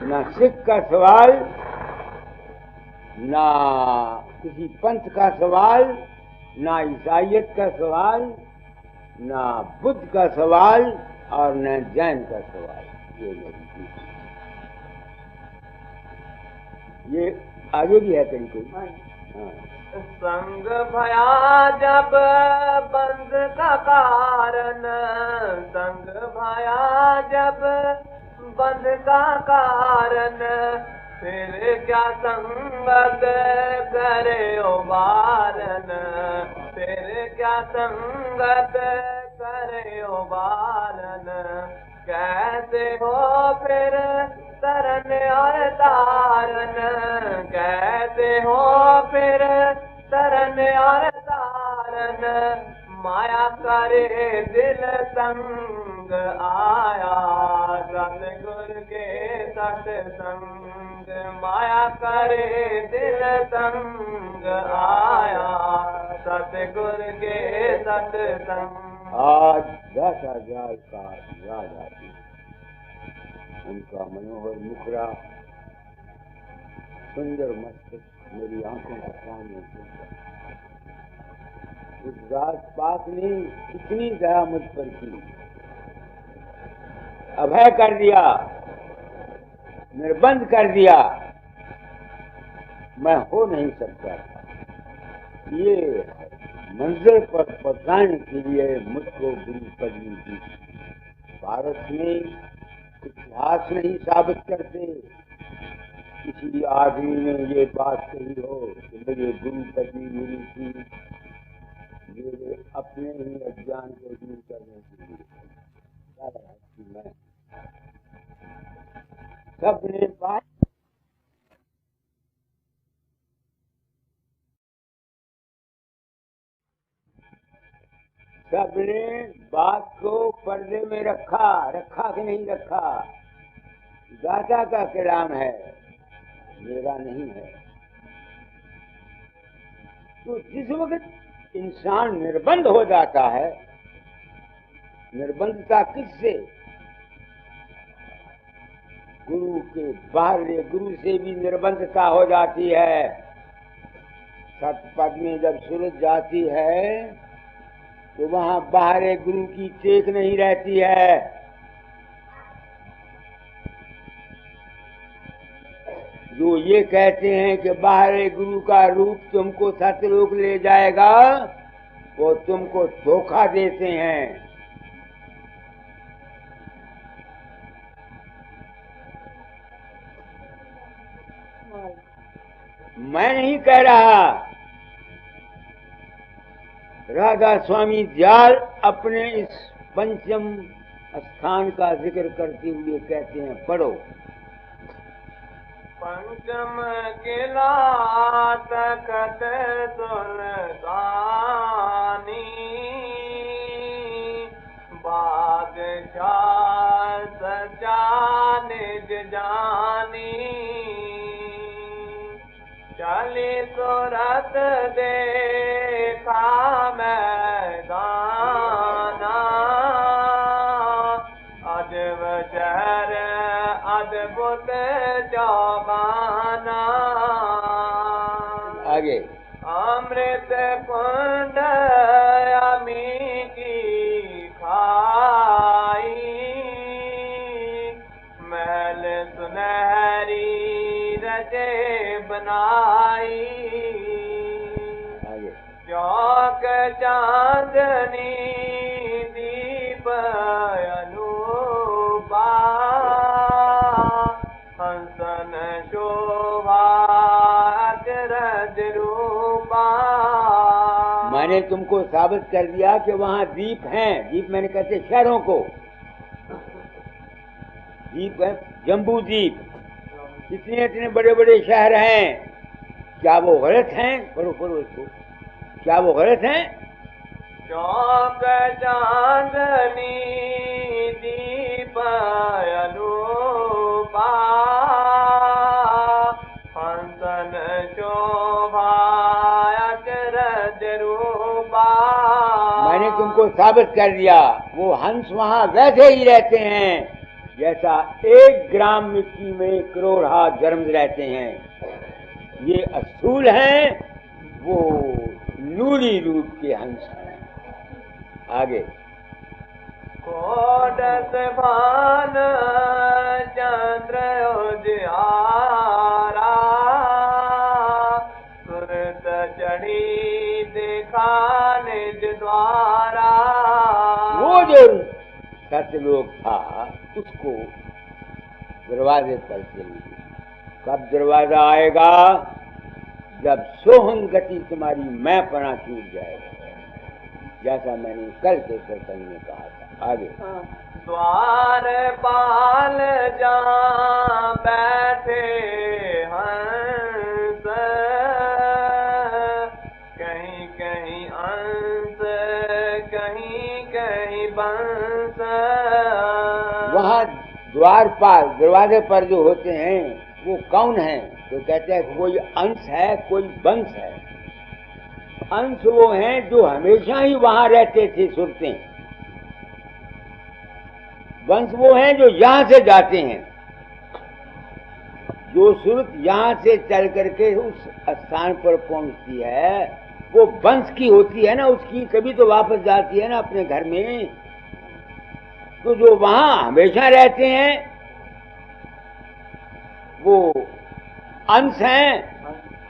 न सिख का सवाल, ना किसी पंथ का सवाल, ना ईसाइयत का सवाल, ना बुद्ध का सवाल और न जैन का सवाल। ये मेरी ड्यूटी। ये आगे भी है कहीं कोई। हाँ। संग भया जब बंद का कारण, संग भया जब बंद का कारण, फिर क्या संगत करे उबारन, फिर क्या संगत करे उबारन। कैसे हो फिर तरन और तारन, कैसे हो फिर तरन और तारन। माया करे दिल संग आया, सतगुर के सत्संग। माया करे दिल संग आया, सतगुर के सत्संग। आज 10,000 का याद आती, उनका मनोहर मुखड़ा, सुंदर मस्तक मेरी आंखों के सामने घूमता। उस रात पाक ने कितनी दया मुझ पर की, अभय कर दिया, निर्बंध कर दिया। मैं हो नहीं सकता था। ये मंजिल पर पहुंचाने के लिए मुझको गुरु पदवी दी। भारत में इतिहास नहीं साबित करते किसी आदमी ने ये बात कही हो कि मुझे गुरु पदवी मिली थी मेरे अपने ही अज्ञान को दूर करने के लिए। मैं सबने बात सबने बात को पर्दे में रखा कि नहीं रखा। दाता का कलाम है, मेरा नहीं है। तो जिस वक्त इंसान निर्बंध हो जाता है, निर्बंधता किससे? गुरु के बाहर, गुरु से भी निर्बंधता हो जाती है। सतपद में जब सूरज जाती है तो वहां बाहर गुरु की टेक नहीं रहती है। जो ये कहते हैं कि बाहर गुरु का रूप तुमको सतलोक ले जाएगा, वो तुमको धोखा देते हैं। मैं नहीं कह रहा। राधा स्वामी दयाल अपने इस पंचम स्थान का जिक्र करते हुए कहते हैं, पढ़ो। पंचम किला तखत सुल्तानी, बादशाह सजा निज जानी। चली सूरत देखा मैदाना, अजब शहर अद्भुत चौबाना। आगे अमृत कुंड अमी की खाई, महल सुनहरी रचे बनाई। आगे चौक चांदनी दीप अनूपा, हंसन शोभा अचरज रूपा। मैंने तुमको साबित कर दिया कि वहाँ दीप हैं। दीप मैंने कहते शहरों को, दीप है, जम्बू दीप। इतने इतने बड़े बड़े शहर हैं, क्या वो गलत हैं? पढ़ो पढ़ो इसको, क्या वो गलत हैं? चौक चांदनी दीप अनूपा, हंसन शोभा अचरज रूपा। मैंने तुमको साबित कर दिया, वो हंस वहाँ वैसे ही रहते हैं जैसा 1 ग्राम मिट्टी में करोड़ हाथ जन्म रहते हैं। ये असूल हैं, वो लूली रूप के हंस हैं। आगे कोडस भान उजियारा सुरत चढ़ी देखा निज द्वारा। वो जो सतलोक था उसको दरवाजे पर चली। कब दरवाजा आएगा? जब सोहन गति तुम्हारी मैं पना छूट जाएगा, जैसा मैंने कल के सत्संग में कहा था। आगे द्वार पाल जहाँ बैठे हंस कहीं कहीं अंश कहीं कहीं बंस। वहाँ द्वारपाल दरवाजे पर जो होते हैं वो कौन है? तो कहते हैं कोई अंश है कोई वंश है। अंश वो हैं जो हमेशा ही वहां रहते थे सुरते। वंश वो हैं जो यहाँ से जाते हैं। जो सुरत यहाँ से चल करके उस स्थान पर पहुंचती है वो वंश की होती है ना, उसकी तभी तो वापस जाती है ना अपने घर में। तो जो वहां हमेशा रहते हैं वो अंश हैं,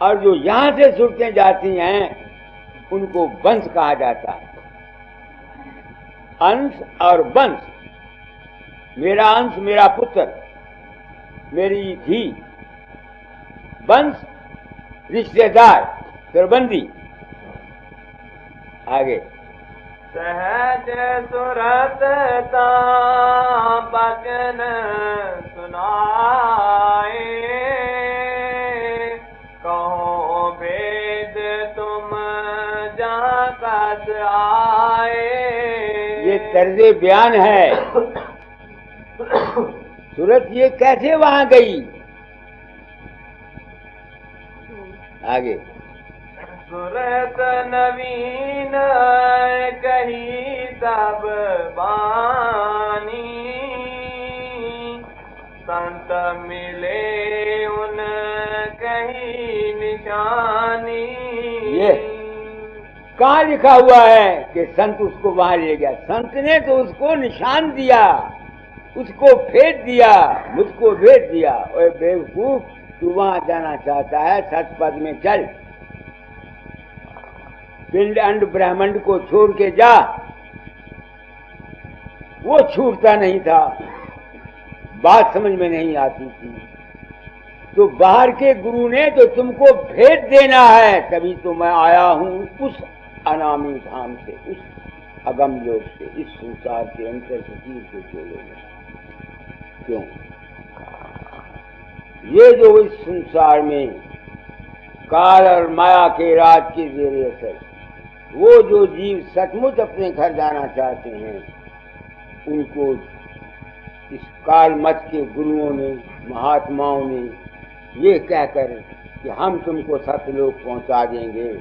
और जो यहाँ से सुरतें जाती हैं उनको वंश कहा जाता है। अंश और वंश, मेरा अंश मेरा पुत्र, मेरी धी, वंश रिश्तेदार संबंधी। आगे सहज सुरत ता बचन सुनाए कहो भेद तुम जहाँ कस आए। ये तर्जे बयान है। सूरत ये कैसे वहां गई? आगे सुरत नवीन कही सब बानी संत मिले उन कही निशानी। ये कहाँ लिखा हुआ है कि संत उसको वहां ले गया? संत ने तो उसको निशान दिया, उसको भेज दिया, मुझको भेज दिया। ओए बेवकूफ, तू वहां जाना चाहता है, सतपथ में चल, पिंड अंड ब्रह्मांड को छोड़ के जा। वो छूटता नहीं था, बात समझ में नहीं आती थी। तो बाहर के गुरु ने तो तुमको भेद देना है, तभी तो मैं आया हूं उस अनामी धाम से, उस अगम लोक से, इस संसार के अंतर शरीर को छोड़ोगे। क्यों? ये जो इस संसार में काल और माया के राज के जेर असर, वो जो जीव सचमुच अपने घर जाना चाहते हैं, उनको इस काल मत के गुरुओं ने, महात्माओं ने ये कहकर कि हम तुमको सतलोक पहुंचा देंगे,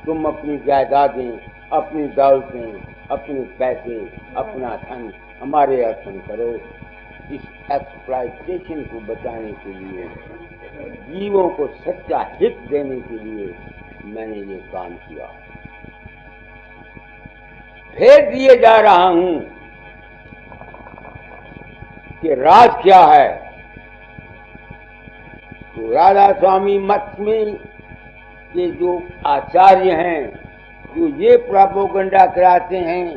तुम अपनी जायदादें, अपनी दौलतें, अपने पैसे, अपना धन हमारे अर्पण करो। इस एक्सप्लॉयटेशन को बचाने के लिए, जीवों को सच्चा हित देने के लिए मैंने ये काम किया। भेज दिए जा रहा हूं कि राज क्या है। तो राधा स्वामी मत में के जो आचार्य हैं, जो ये प्रोपेगेंडा कराते हैं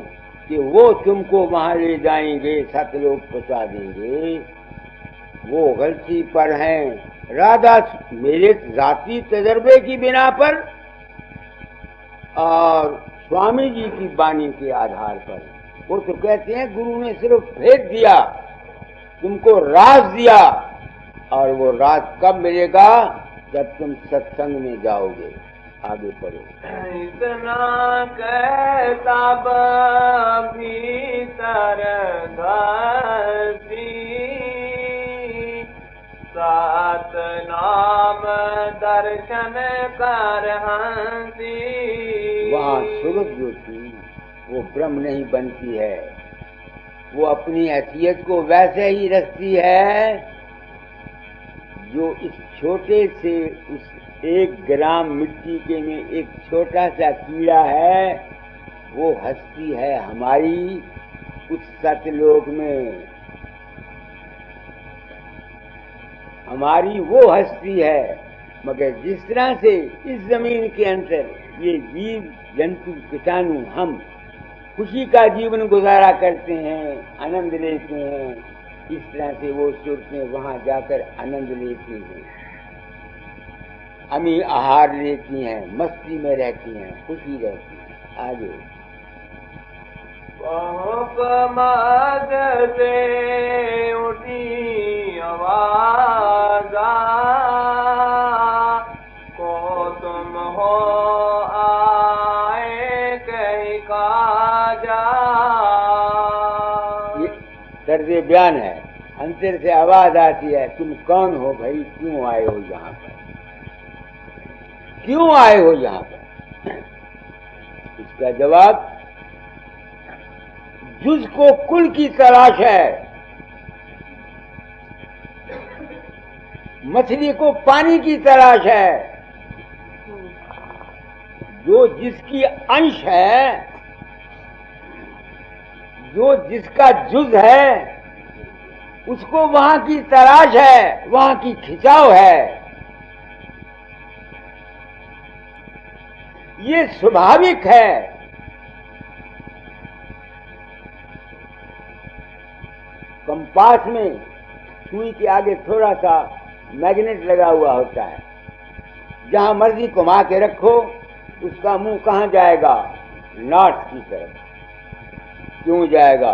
कि वो तुमको वहां ले जाएंगे, सतलोक पहुंचा देंगे, वो गलती पर हैं। राधा मेरे जाति तजर्बे की बिना पर और स्वामी जी की वाणी के आधार पर, वो तो कहते हैं गुरु ने सिर्फ भेज दिया, तुमको राज दिया, और वो राज कब मिलेगा? जब तुम सत्संग में जाओगे। आगे पढ़ो। इतना कहता भीतर धसी सात नाम दर्शन कर हंसी। वहाँ सूरत जो थी वो ब्रह्म नहीं बनती है, वो अपनी हैसियत को वैसे ही रखती है जो इस छोटे से उस 1 ग्राम मिट्टी के में एक छोटा सा कीड़ा है, वो हस्ती है हमारी उस सतलोक में। हमारी वो हस्ती है, मगर जिस तरह से इस जमीन के अंदर ये जीव जंतु कीटाणु हम खुशी का जीवन गुजारा करते हैं, आनंद लेते हैं, इस तरह से वो सूरतें वहां जाकर आनंद लेती हैं, अमी आहार लेती हैं, मस्ती में रहती हैं, खुशी रहती हैं। आगे मद से उठी आवाज को तुम हो आए कहीं का जा। ये दर्द बयान है। अंतर से आवाज आती है, तुम कौन हो भाई, क्यों आए हो यहाँ पर, क्यों आए हो यहाँ पर? इसका जवाब, जुज को कुल की तलाश है, मछली को पानी की तलाश है। जो जिसकी अंश है, जो जिसका जुज है, उसको वहां की तलाश है, वहां की खिंचाव है। ये स्वाभाविक है। कंपास में सुई के आगे थोड़ा सा मैग्नेट लगा हुआ होता है, जहां मर्जी घुमा के रखो, उसका मुंह कहां जाएगा? नॉर्थ की तरफ। क्यों जाएगा?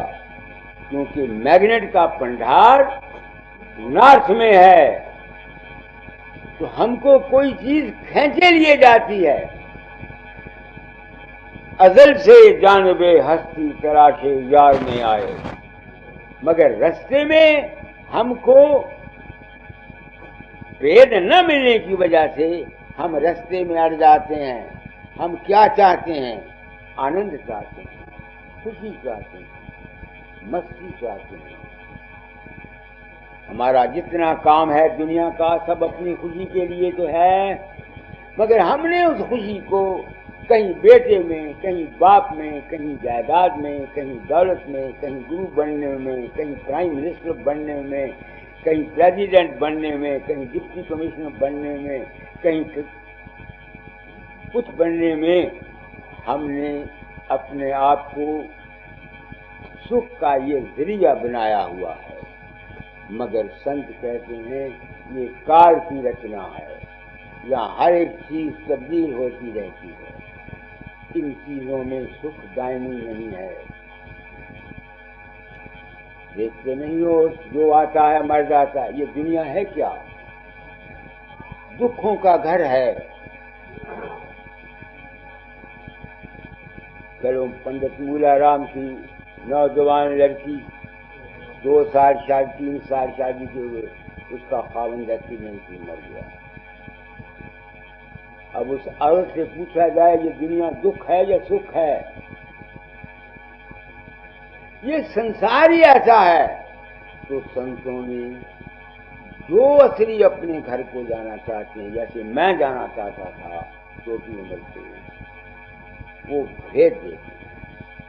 क्योंकि मैग्नेट का भंडार नॉर्थ में है। तो हमको कोई चीज खींचे लिए जाती है। अजल से जानबे हस्ती तराशे यार में आए, मगर रास्ते में हमको भेद न मिलने की वजह से हम रास्ते में अड़ जाते हैं। हम क्या चाहते हैं? आनंद चाहते हैं, खुशी चाहते हैं, मस्ती चाहते हैं। हमारा जितना काम है दुनिया का, सब अपनी खुशी के लिए तो है, मगर हमने उस खुशी को कहीं बेटे में, कहीं बाप में, कहीं जायदाद में, कहीं दौलत में, कहीं गुरु बनने में, कहीं प्राइम मिनिस्टर बनने में, कहीं प्रेसिडेंट बनने में, कहीं डिप्टी कमिश्नर बनने में, कहीं कुछ बनने में हमने अपने आप को सुख का ये जरिया बनाया हुआ है। मगर संत कहते हैं ये काल की रचना है, यहाँ हर एक चीज तब्दील होती रहती है। इन चीजों में सुख दायमी नहीं है। देखते नहीं हो, जो आता है मर जाता है। ये दुनिया है क्या? दुखों का घर है। चलो, पंडित मूलाराम की नौजवान लड़की 2 साल शादी 3 साल शादी के हुए, उसका खाविंद एक्सीडेंट में मर गया। अब उस औरत से पूछा जाए ये दुनिया दुख है या सुख है? ये संसार ही ऐसा है। तो संतों ने जो असली अपने घर को जाना चाहते हैं, जैसे मैं जाना चाहता था छोटी उम्र से, वो भेद देते।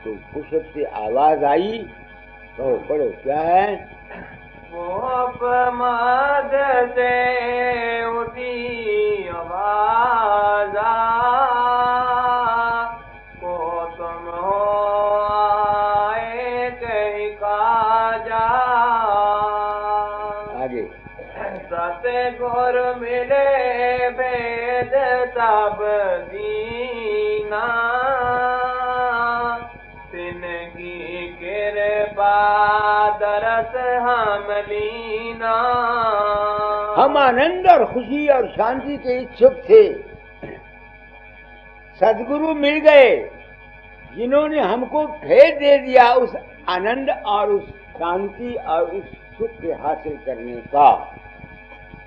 तो पुष्प से आवाज आई, कहो पढ़ो, क्या है? मद से उठी आवाज को तुम हो आए कहीं का जा। आगे सतगुर मिले भेद तब दीना, तिनकी कृपा दरस हम लीना। हम आनंद और खुशी और शांति के इच्छुक थे। सदगुरु मिल गए जिन्होंने हमको भेद दे दिया उस आनंद और उस शांति और उस सुख के हासिल करने का।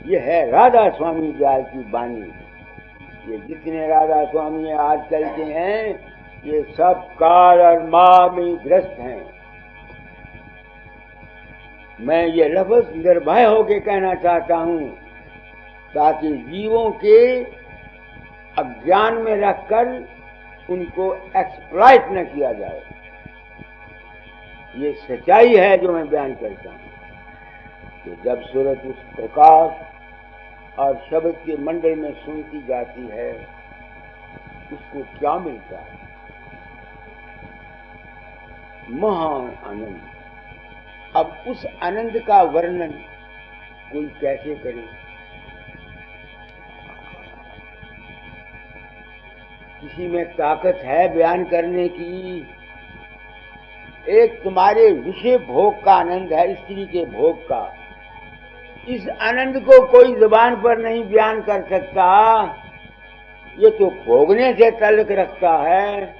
ये है राधा स्वामी दयाल की बानी। ये जितने राधा स्वामी आजकल के हैं, ये सब काल और माँ में ग्रस्त हैं। मैं ये लफ्ज निर्भय होकर कहना चाहता हूं, ताकि जीवों के अज्ञान में रखकर उनको एक्सप्लॉइट न किया जाए। ये सच्चाई है जो मैं बयान करता हूं। कि जब सूरत उस प्रकाश और शब्द के मंडल में सुनती जाती है, उसको क्या मिलता है? महान आनंद। अब उस आनंद का वर्णन कोई कैसे करे? किसी में ताकत है बयान करने की? एक तुम्हारे विषय भोग का आनंद है, स्त्री के भोग का। इस आनंद को कोई जुबान पर नहीं बयान कर सकता। ये तो भोगने से ताल्लुक रखता है।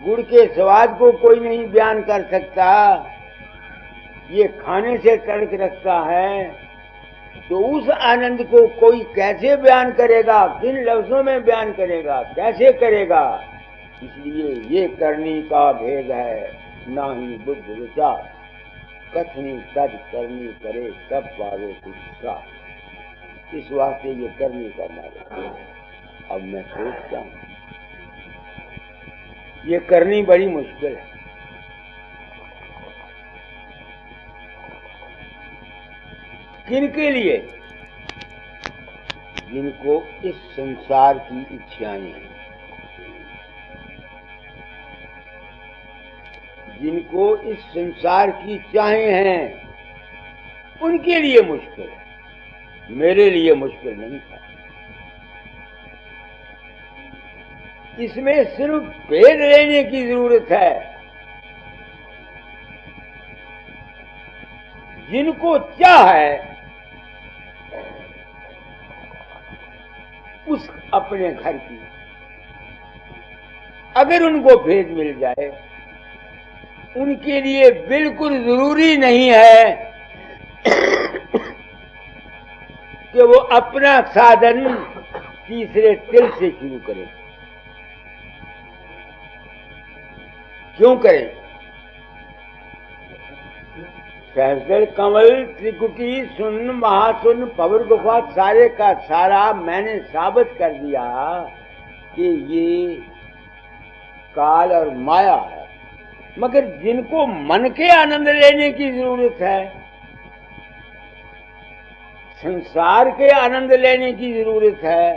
गुड़ के स्वाद को कोई नहीं बयान कर सकता, ये खाने से ताल्लुक रखता है। तो उस आनंद को कोई कैसे बयान करेगा? किन लफ्जों में बयान करेगा? कैसे करेगा? इसलिए ये करनी का भेद है, ना ही बुद्ध विचार। कथनी तज करनी करे, तब पावे कुछ। इस वास्ते ये करनी करना है। अब मैं सोचता हूँ ये करनी बड़ी मुश्किल है। किनके लिए? जिनको इस संसार की इच्छाएं हैं, जिनको इस संसार की चाहें हैं, उनके लिए मुश्किल है। मेरे लिए मुश्किल नहीं था। इसमें सिर्फ भेद लेने की जरूरत है। जिनको चाह है उस अपने घर की, अगर उनको भेद मिल जाए, उनके लिए बिल्कुल जरूरी नहीं है कि वो अपना साधन तीसरे तिल से शुरू करें। क्यों करें? सहस्र कमल त्रिकुटी सुन महासुन पवर गुफा सारे का सारा मैंने साबित कर दिया कि ये काल और माया है। मगर जिनको मन के आनंद लेने की जरूरत है, संसार के आनंद लेने की जरूरत है,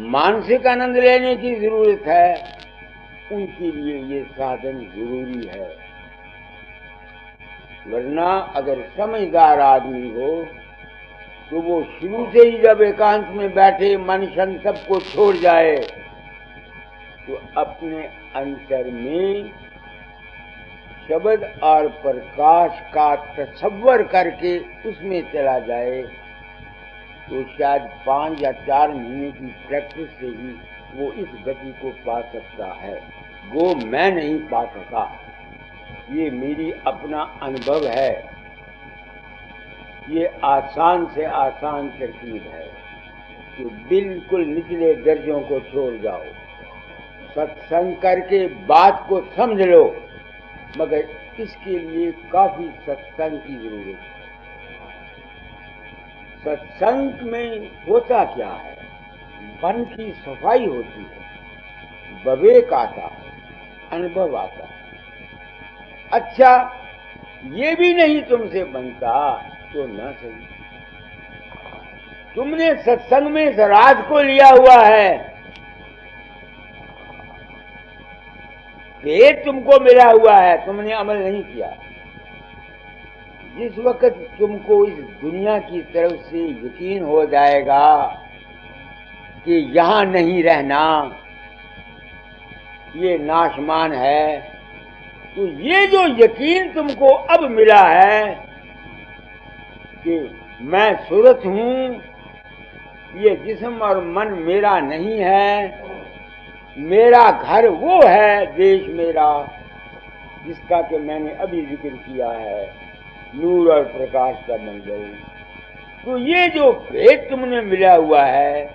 मानसिक आनंद लेने की जरूरत है, उनके लिए ये साधन जरूरी है। वरना अगर समझदार आदमी हो तो वो शुरू से ही जब एकांत में बैठे मन शन सबको छोड़ जाए तो अपने अंतर में शब्द और प्रकाश का तसव्वुर करके उसमें चला जाए तो शायद 5 या 4 महीने की प्रैक्टिस से ही वो इस गति को पा सकता है। वो मैं नहीं पा सका। ये मेरी अपना अनुभव है। ये आसान से आसान तरकीब है कि बिल्कुल निचले दर्जों को छोड़ जाओ, सत्संग करके बात को समझ लो। मगर इसके लिए काफी सत्संग की जरूरत है। सत्संग में होता क्या है? मन की सफाई होती है, विवेक आता है, अनुभव आता है। अच्छा, ये भी नहीं तुमसे बनता तो न सही। तुमने सत्संग में इस रात को लिया हुआ है, भेद तुमको मिला हुआ है, तुमने अमल नहीं किया। जिस वक्त तुमको इस दुनिया की तरफ से यकीन हो जाएगा कि यहां नहीं रहना, ये नाशमान है, तो ये जो यकीन तुमको अब मिला है कि मैं सूरत हूं, ये जिस्म और मन मेरा नहीं है, मेरा घर वो है, देश मेरा, जिसका कि मैंने अभी जिक्र किया है, नूर और प्रकाश का मंजर। तो ये जो भेद तुमने मिला हुआ है,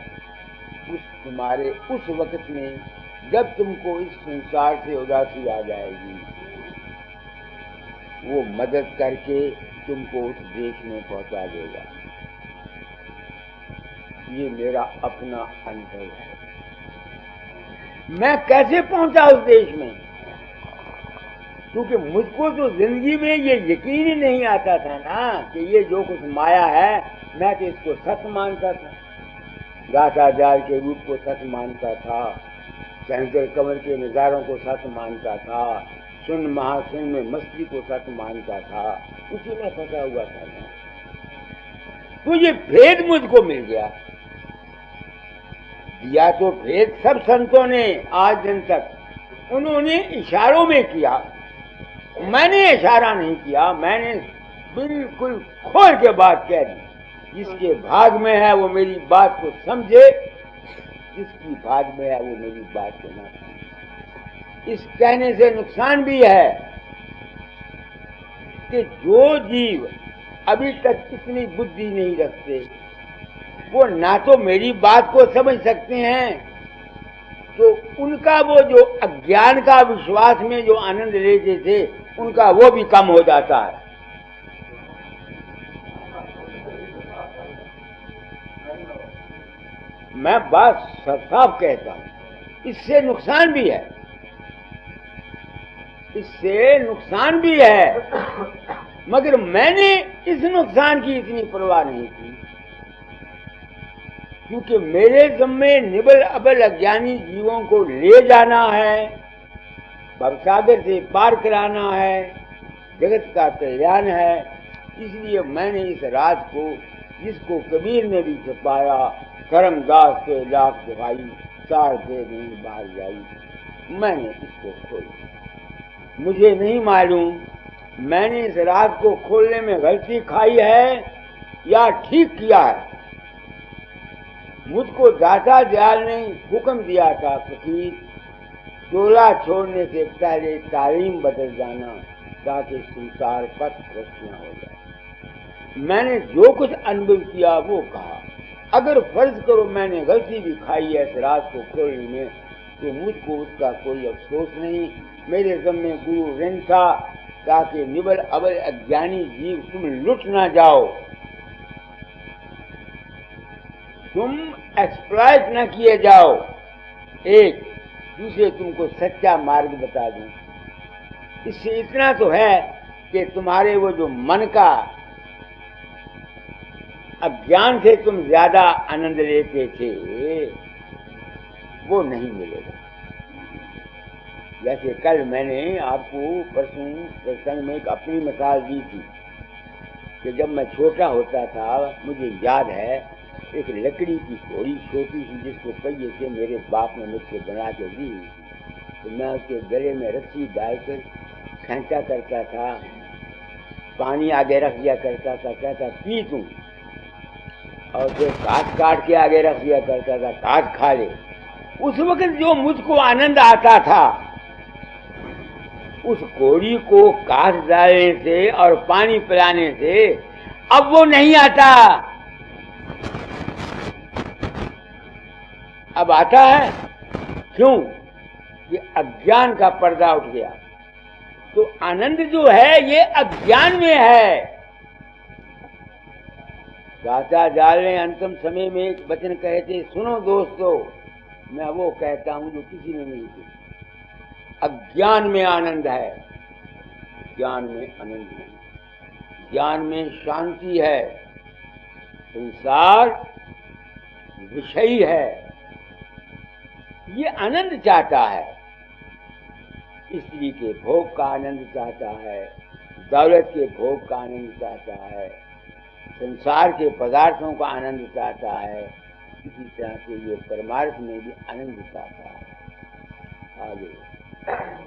उस तुम्हारे उस वक्त में जब तुमको इस संसार से उदासी आ जाएगी, वो मदद करके तुमको उस देश में पहुंचा देगा। ये मेरा अपना अनुभव है। मैं कैसे पहुंचा उस देश में? क्योंकि मुझको तो जिंदगी में ये यकीन ही नहीं आता था ना कि ये जो कुछ माया है, मैं तो इसको सत्य मानता था, गाथा जाल के रूप को सत्य मानता था, शंकर कमर के नजारों को सत्य मानता था, सुन महासुन में मस्ती को सत्य मानता था, उसी में फंसा हुआ था ना। तो ये भेद मुझको मिल गया। दिया तो भेद सब संतों ने आज दिन तक, उन्होंने इशारों में किया, मैंने इशारा नहीं किया, मैंने बिल्कुल खोल के बात कह दी। जिसके भाग में है वो मेरी बात को समझे, जिसकी भाग में है वो मेरी बात को ना समझे। इस कहने से नुकसान भी है कि जो जीव अभी तक इतनी बुद्धि नहीं रखते, वो ना तो मेरी बात को समझ सकते हैं, तो उनका वो जो अज्ञान का विश्वास में जो आनंद लेते थे, उनका वो भी कम हो जाता है। मैं बात साफ कहता हूं, इससे नुकसान भी है, इससे नुकसान भी है, मगर मैंने इस नुकसान की इतनी परवाह नहीं की, क्योंकि मेरे ज़म्मे निबल अबल अज्ञानी जीवों को ले जाना है, भवसागर से पार कराना है, जगत का कल्याण है। इसलिए मैंने इस राज को, जिसको कबीर ने भी छुपाया, करमदास के लाख दिखाई, चार दे नहीं बाहर जाई, मैंने इसको खोला। मुझे नहीं मालूम मैंने इस राज को खोलने में गलती खाई है या ठीक किया है। मुझको दाता दयाल ने हुक्म दिया था, फकीर चोला छोड़ने से पहले तालीम बदल जाना, ताकि संसार पथ भ्रष्ट न हो जाए। मैंने जो कुछ अनुभव किया वो कहा। अगर फर्ज करो मैंने गलती भी खाई है इस राज को खोलने में, तो मुझको उसका कोई अफसोस नहीं। मेरे ज़म्मे गुरु ऋण था, ताकि निबल अबल अज्ञानी जीव तुम लुट ना जाओ, तुम एक्सप्लॉइट न किए जाओ। एक दूसरे तुमको सच्चा मार्ग बता दूं। इससे इतना तो है कि तुम्हारे वो जो मन का अज्ञान से तुम ज्यादा आनंद लेते थे, वो नहीं मिलेगा। जैसे कल मैंने आपको परसों सत्संग में एक अपनी मिसाल दी थी कि जब मैं छोटा होता था, मुझे याद है एक लकड़ी की घोड़ी छोटी सी, जिसको पहिए से मेरे बाप ने मुझसे बना के दी, तो मैं उसके गले में रस्सी डालकर खींचा करता था, पानी आगे रख दिया करता था, कहता पी तू, और फिर घास काट के आगे रख दिया करता था, घास खा ले। उस वक्त जो मुझको आनंद आता था, उस घोड़ी को घास डालने से और पानी पिलाने से अब वो नहीं आता। अब आता है, क्यों? ये अज्ञान का पर्दा उठ गया। तो आनंद जो है ये अज्ञान में है। दाता जाल ने अंतिम समय में एक वचन कहे थे, सुनो दोस्तों, मैं वो कहता हूं जो किसी ने नहीं कहा। अज्ञान में आनंद है, ज्ञान में आनंद नहीं। ज्ञान में शांति है, संसार विषयी है। ये आनंद चाहता है, स्त्री के भोग का आनंद चाहता है, दौलत के भोग का आनंद चाहता है, संसार के पदार्थों का आनंद चाहता है। इसी तरह से ये परमार्थ में भी आनंद चाहता है। आगे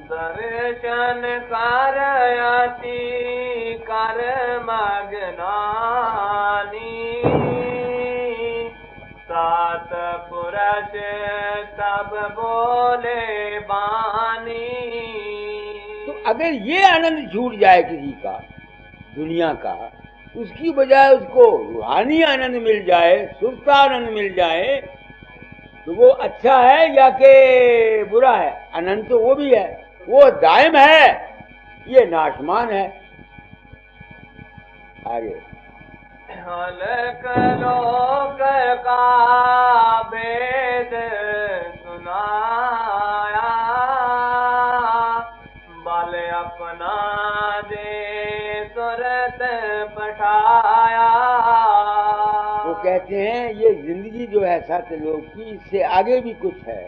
दर्शन कारयाति कर्म ज्ञानी, सात पुरुष तब बोले बानी। तो अगर ये आनंद छूट जाए किसी का, दुनिया का, उसकी बजाय उसको रूहानी आनंद मिल जाए, सुरता आनंद मिल जाए, तो वो अच्छा है या के बुरा है? आनंद तो वो भी है, वो दायम है, ये नाशमान है। आगे हलक लोक का भेद सुनाया, बल अपना पठाया। वो कहते हैं ये जिंदगी जो है सतलोक की, इससे आगे भी कुछ है।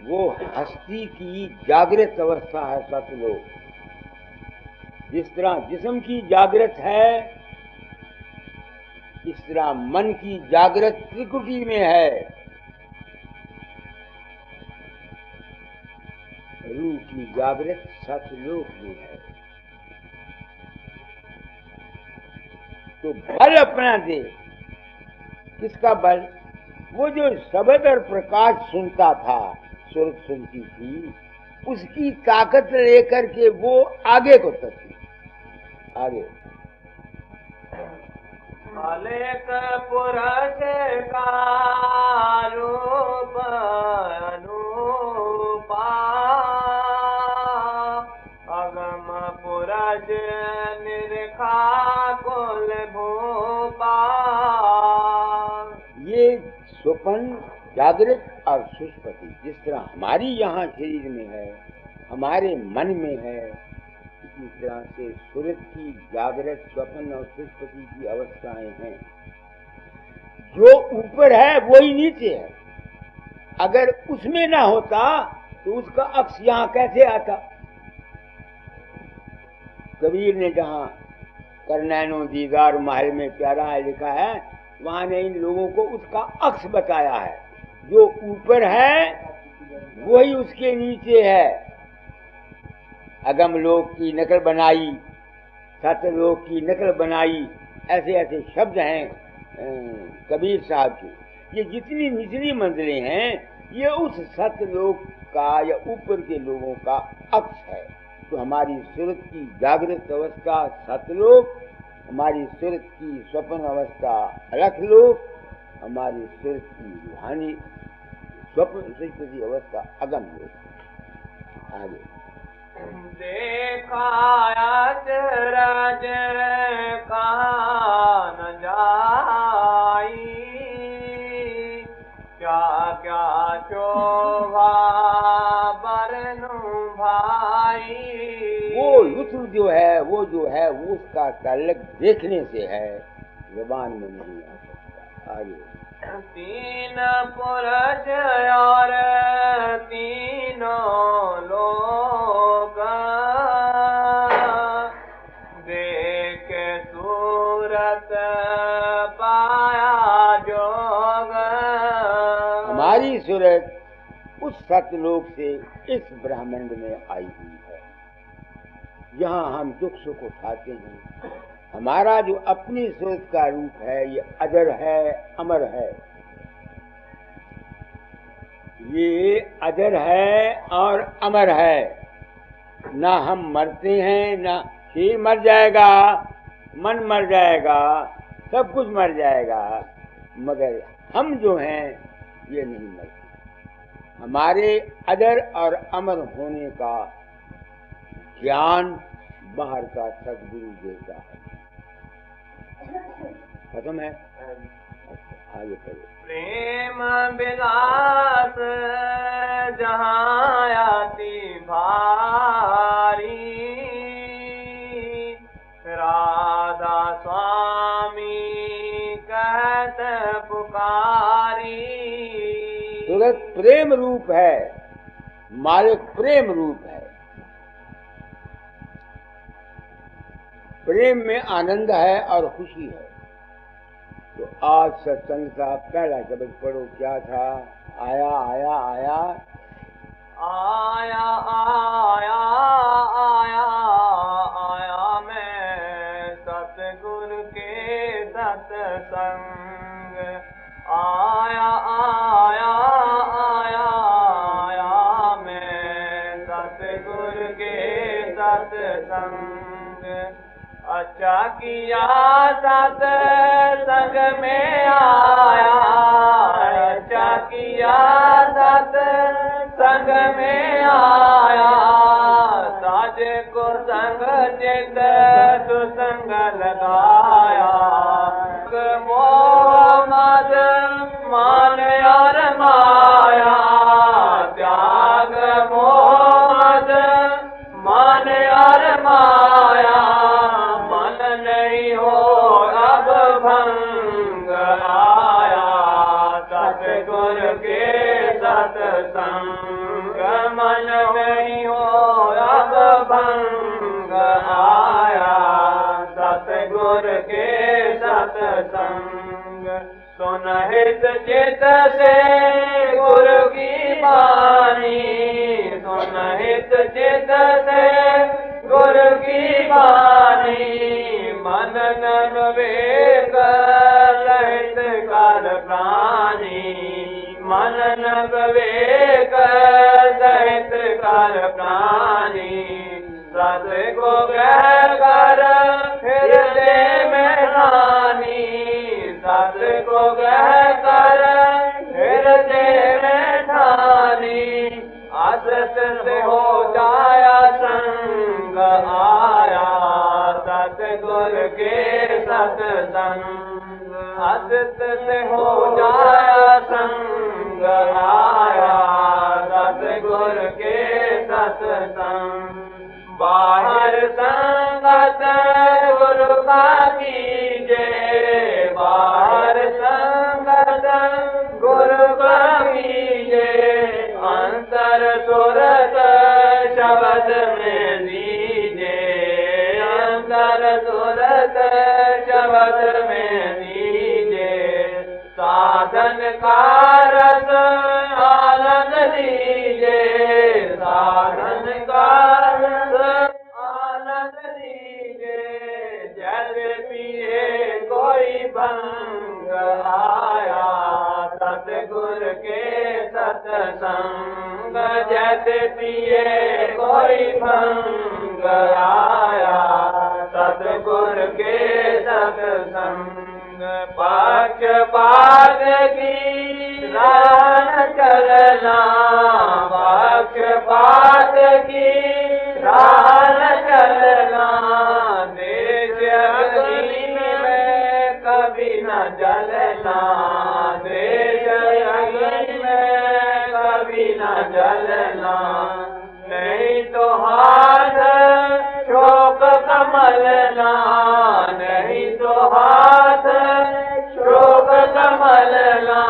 वो हस्ती की जागृत अवस्था है सतलोक। जिस तरह जिस्म की जागृत है, इस तरह मन की जागृत त्रिकुटी में है। रूह की जागृत सतलोक में है। तो बल अपना दे। किसका बल? वो जो शब्द और प्रकाश सुनता था, सुर सुनती थी, उसकी ताकत लेकर के वो आगे को तक आगे। अलेख पुरुष का रूप अनूपा, अगम पुरुष निरखा कुल भूपा। ये स्वप्न, जागृत और सुषुप्ति जिस तरह हमारी यहाँ शरीर में है, हमारे मन में है, इसी तरह से सुरत की जागृत, स्वप्न और सुषुप्ति की अवस्थाएं हैं। जो ऊपर है वही नीचे है। अगर उसमें ना होता तो उसका अक्स यहाँ कैसे आता? कबीर ने जहाँ करनैनो दीदार महल में प्यारा है लिखा है, वहां ने इन लोगों को उसका अक्स बताया है। जो ऊपर है वही उसके नीचे है। अगम लोक की नकल बनाई, सतलोक की नकल बनाई, ऐसे ऐसे शब्द हैं कबीर साहब के। ये जितनी निचली मंजिलें हैं, ये उस सतलोक का या ऊपर के लोगों का अक्स है। तो हमारी सूरत की जागृत अवस्था सतलोक, हमारी सूरत की स्वप्न अवस्था अलखलोक, हमारी सूरत की रूहानी स्वप्न सुषुप्ति अवस्था अगम लोक। आगे देखा अचरज कहाँ न जाई, क्या क्या शोभा बरनु भाई। वो लुत्फ जो है वो उसका ताल्लुक देखने से है, ज़बान में नहीं आ सकता। आगे तीन पुरुष और तीनों लोग, देख सूरत पाया जोग। हमारी सूरत उस सतलोक से इस ब्रह्मांड में आई हुई है। यहाँ हम दुख सुख उठाते हैं। हमारा जो अपनी सूरत का रूप है, ये अजर है, अमर है। ये अजर है और अमर है। ना हम मरते हैं, ना शरीर मर जाएगा, मन मर जाएगा, सब कुछ मर जाएगा, मगर हम जो हैं ये नहीं मरते। हमारे अजर और अमर होने का ज्ञान बाहर का सद्गुरु देता है। खत्म है, आगे पढ़ो। प्रेम बिलास जहाँ आती भारी, राधा स्वामी कहत पुकारी। सूरत प्रेम रूप है, मालिक प्रेम रूप है। प्रेम में आनंद है और खुशी है। तो आज सत्संग का पहला शब्द पढ़ो, क्या था? आया आया आया आया आया आया आया मैं सतगुरु के सत्संग। आया आया आया आया मैं सतगुरु के सत्संग। अच्छा किया सत्संग में आया, अच्छा किया सत्संग में आया। साज को संग चित सुसंग लगाया। मोहम्मद मान और माया, त्याग मोहम्मद मान और माया मन नहीं हो अब भंग आया सतगुर के सत्संग मन नहीं हो अब भंग आया सतगुर के सत्संग सुनहित चित से गुरु की बानी सुनहित चित से गुरु की बानी मन नन वेग लहित कर प्राणी मन नन वेग लहित कर प्राणी सतगु कह कर हृदय में ठानी सतगु कह कर हृदय में ठानी आदत से हो जाया संग आया सतगुर के सत्संग आदत से हो जाया संग आया सतगुर के सत्संग बाहर संगत गुरु का कीजे बाहर संगत गुरु का कीजे अंतर सुरत शब्द में दीजे अंतर सुरत शब्द में दीजे साधन का रस आनंद दीजे साधन का आनंद दीजे जैसे पिए कोई भंग आया सतगुर के सत्संग जैसे पिए कोई भंग आया सतगुर के सत्संग पक्ष पाद की राह चलना पक्ष पाद की राह चलना देश अग्नि में कभी न जलना देश अग्नि में कभी न जलना नहीं तो हाथ शोक कमलना नहीं तो हाथ शोक कमलना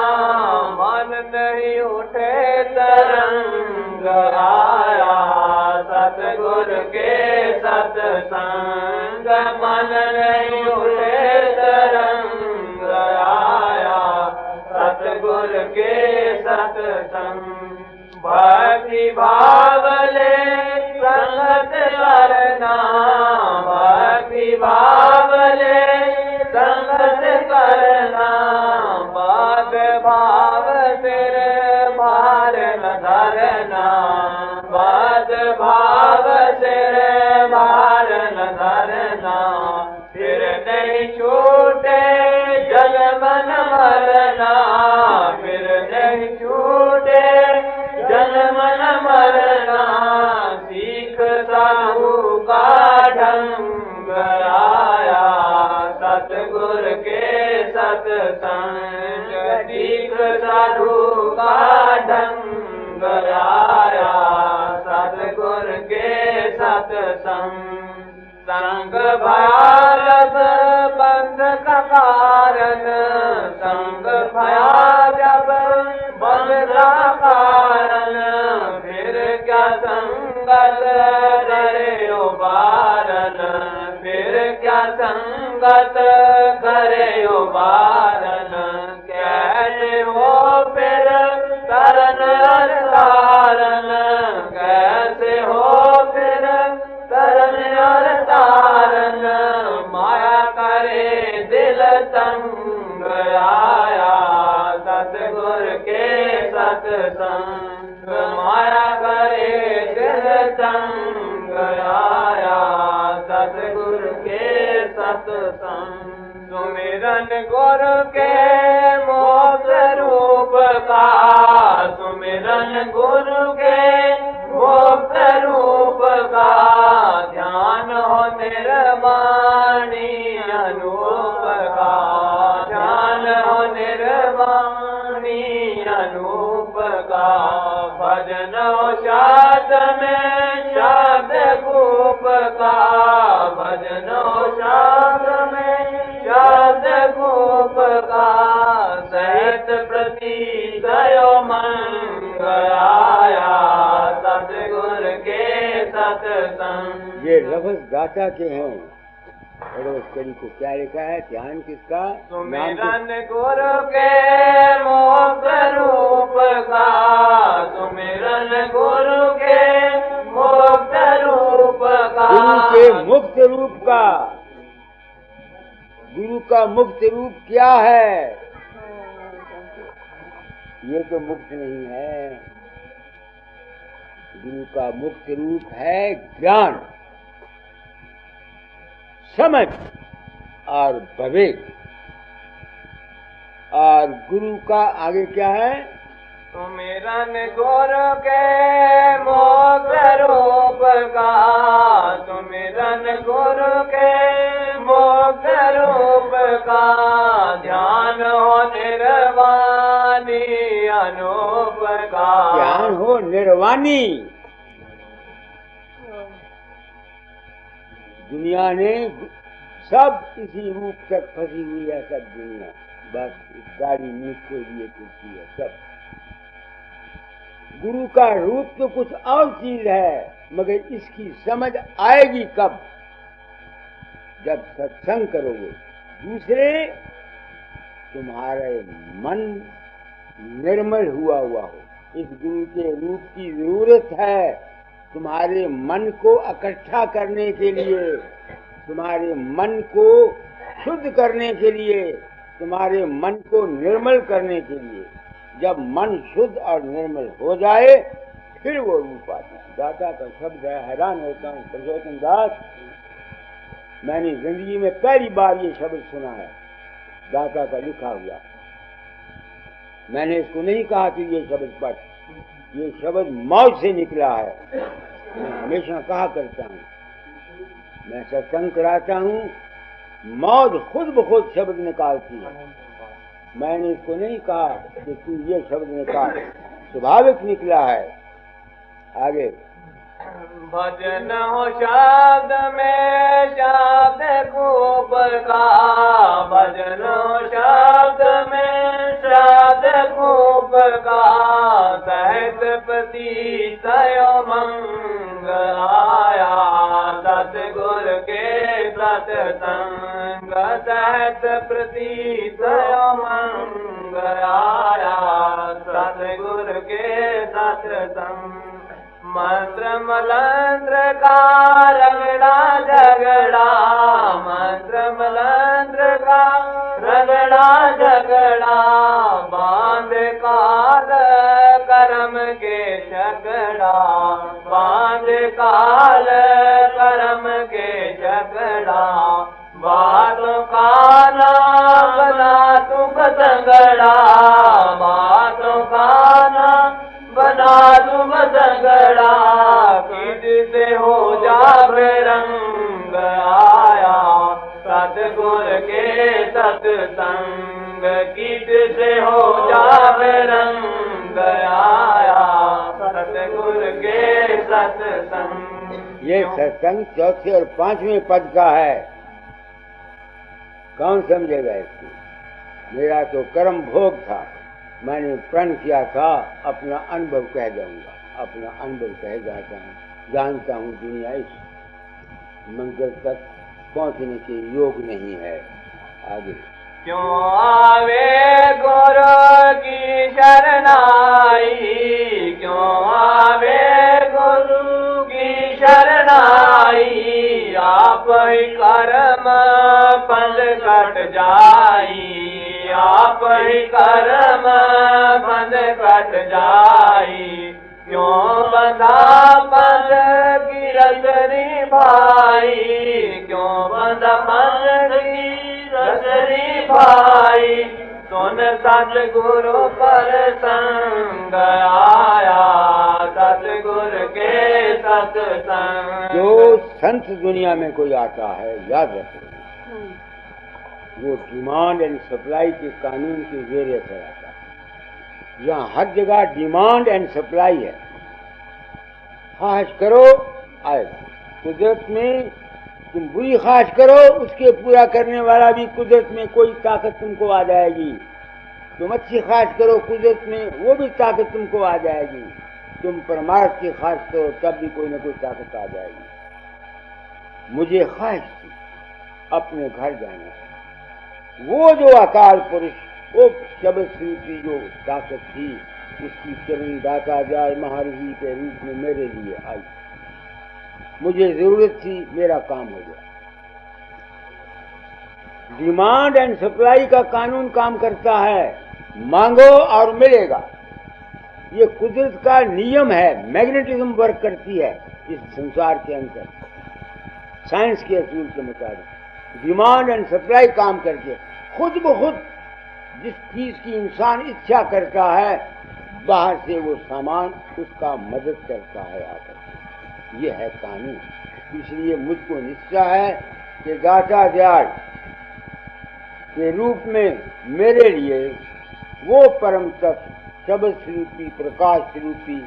मन नहीं उठे तरंग आया सतगुर के सत्संग मन नहीं उठे तरंग आया सतगुर के सत्संग भक्ति भाव ले संगत करना भक्ति भाव ले संगत करना बाद भाव सिर भार न धरना बाद भाव सिर भार न धरना फिर नहीं छूटे जल मन मरना फिर नहीं छूटे जल मन मरना सीख साधु का ढंग आया सतगुर के सत्संग सीख साधु का ढंग आया सतगुर के सत्संग संग भयालब बंध का कारण संग भया जब बंध का कारण फिर क्या संगत करे उबारन फिर क्या संगत करे उबारन कैसे हो फिर तरन तारन कैसे हो फिर तरन और तारन माया करे दिल तंग आया सतगुर के सत्संग माया करे दिल तंग आया सतगुर के सत्संग सुमिरन गुरु के मोक्ष रूप का सुमिरन गुरु के मोक्ष रूप का ध्यान हो निर्वाणी अनूप का ध्यान हो निर्वाणी अनूप का भजन हो शाद में शाद कूप का भजनो शब्द में शब्द खूप का सहित प्रति दयो मंग आया सतगुर के सत्संग। ये लफ्ज गाथा के हैं। और उस कड़ी को क्या लिखा है? ध्यान किसका? सुमिरन गुरु के मोक्ष रूप का सुमिरन गुरु के मोक्ष रूप का गुरु के मुक्त रूप का। गुरु का मुक्त रूप क्या है? ये तो मुक्त नहीं है। गुरु का मुक्त रूप है ज्ञान, समझ और विवेक। और गुरु का आगे क्या है? सुमिरन गुरु के मोक्ष रूप का सुमिरन गुरु के मोक्ष रूप का ध्यान हो निर्वाणी अनूप का ध्यान हो निर्वाणी। दुनिया ने सब इसी रूप तक फंसी हुई है। सब दुनिया बस इस गाड़ी नीच को लिए कुर्सी है सब। गुरु का रूप तो कुछ और चीज है, मगर इसकी समझ आएगी कब? जब सत्संग करोगे। दूसरे, तुम्हारे मन निर्मल हुआ हो। इस गुरु के रूप की जरूरत है तुम्हारे मन को इकट्ठा करने के लिए, तुम्हारे मन को शुद्ध करने के लिए, तुम्हारे मन को निर्मल करने के लिए। जब मन शुद्ध और निर्मल हो जाए फिर वो रूप आता है। दाता का शब्द है। हैरान होता हूँ पुरुषोत्तम दास, मैंने जिंदगी में पहली बार ये शब्द सुना है दाता का लिखा हुआ। मैंने इसको नहीं कहा कि ये शब्द पढ़, ये शब्द मौज से निकला है। मैं हमेशा कहा करता हूँ, मैं सत्संग कराता हूँ, मौज खुद ब खुद शब्द निकालती है। मैंने इसको नहीं कहा कि तू ये शब्द निकाल, स्वाभाविक निकला है। आगे भजन हो शब्द में शब्द खूब का भजन हो शब्द में शब्द खूब का सहित पति तयो मंग आया सतगुर के सत्संग सहित प्रति तयो मंग आया सतगुर के सत्संग। मंत्र मलंत्र का रगड़ा झगड़ा मंत्र मलंत्र का रगड़ा झगड़ा बांध काल कर्म के झगड़ा बांध काल कर्म के झगड़ा बातों का ना बना तुम संगड़ा बातों का ना बना तुम संगड़ा किट से हो जावे रंग आया सतगुर के सत्संग किट से हो जावे रंग आया सतगुर के सत्संग। ये सत्संग चौथे और पांचवें पद का है। कौन समझेगा इसको? मेरा तो कर्म भोग था, मैंने प्रण किया था, अपना अनुभव कह जाऊंगा, अपना अनुभव कह जाता हूँ। जानता हूँ दुनिया इस मंजिल तक पहुँचने के योग नहीं है। आगे क्यों आवे गुरु की शरणाई क्यों आवे गुरु की शरणाई आप ही कर्म फल कट जाई आप ही कर्म फल कट जाई। क्यों बंधा पद की रसरी भाई क्यों बंधा पद की रसरी भाई सुन सतगुरु पर संग आया सतगुर के सत्संग। जो संत दुनिया में कोई आता है याद रखो, वो डिमांड एंड सप्लाई के कानून के जरिए से आता है। यहाँ हर जगह डिमांड एंड सप्लाई है। ख्वाहिश करो आएगा, कुदरत में तुम बुरी ख्वाहिश करो, उसके पूरा करने वाला भी कुदरत में कोई ताकत तुमको आ जाएगी। तुम अच्छी ख्वाहिश करो कुदरत में, वो भी ताकत तुमको आ जाएगी। तुम परमार्थ की ख्वाहिश करो, तब भी कोई ना कोई ताकत आ जाएगी। मुझे ख्वाहिश थी अपने घर जाना, वो जो अकाल पुरुष, वो शब्द की जो ताकत थी, उसकी चरण दाता जाए महर्षि के रूप में मेरे लिए आई। मुझे जरूरत थी, मेरा काम हो गया। डिमांड एंड सप्लाई का कानून काम करता है, मांगो और मिलेगा। ये कुदरत का नियम है, मैग्नेटिज्म वर्क करती है इस संसार के अंदर। साइंस के असूल के मुताबिक डिमांड एंड सप्लाई काम करके खुद ब खुद जिस चीज की इंसान इच्छा करता है, बाहर से वो सामान उसका मदद करता है आकर। ये है कानून। इसलिए मुझको निश्चय है कि दाता दयाल के रूप में मेरे लिए वो परम तत्व शब्द स्वरूपी, प्रकाश स्वरूपी,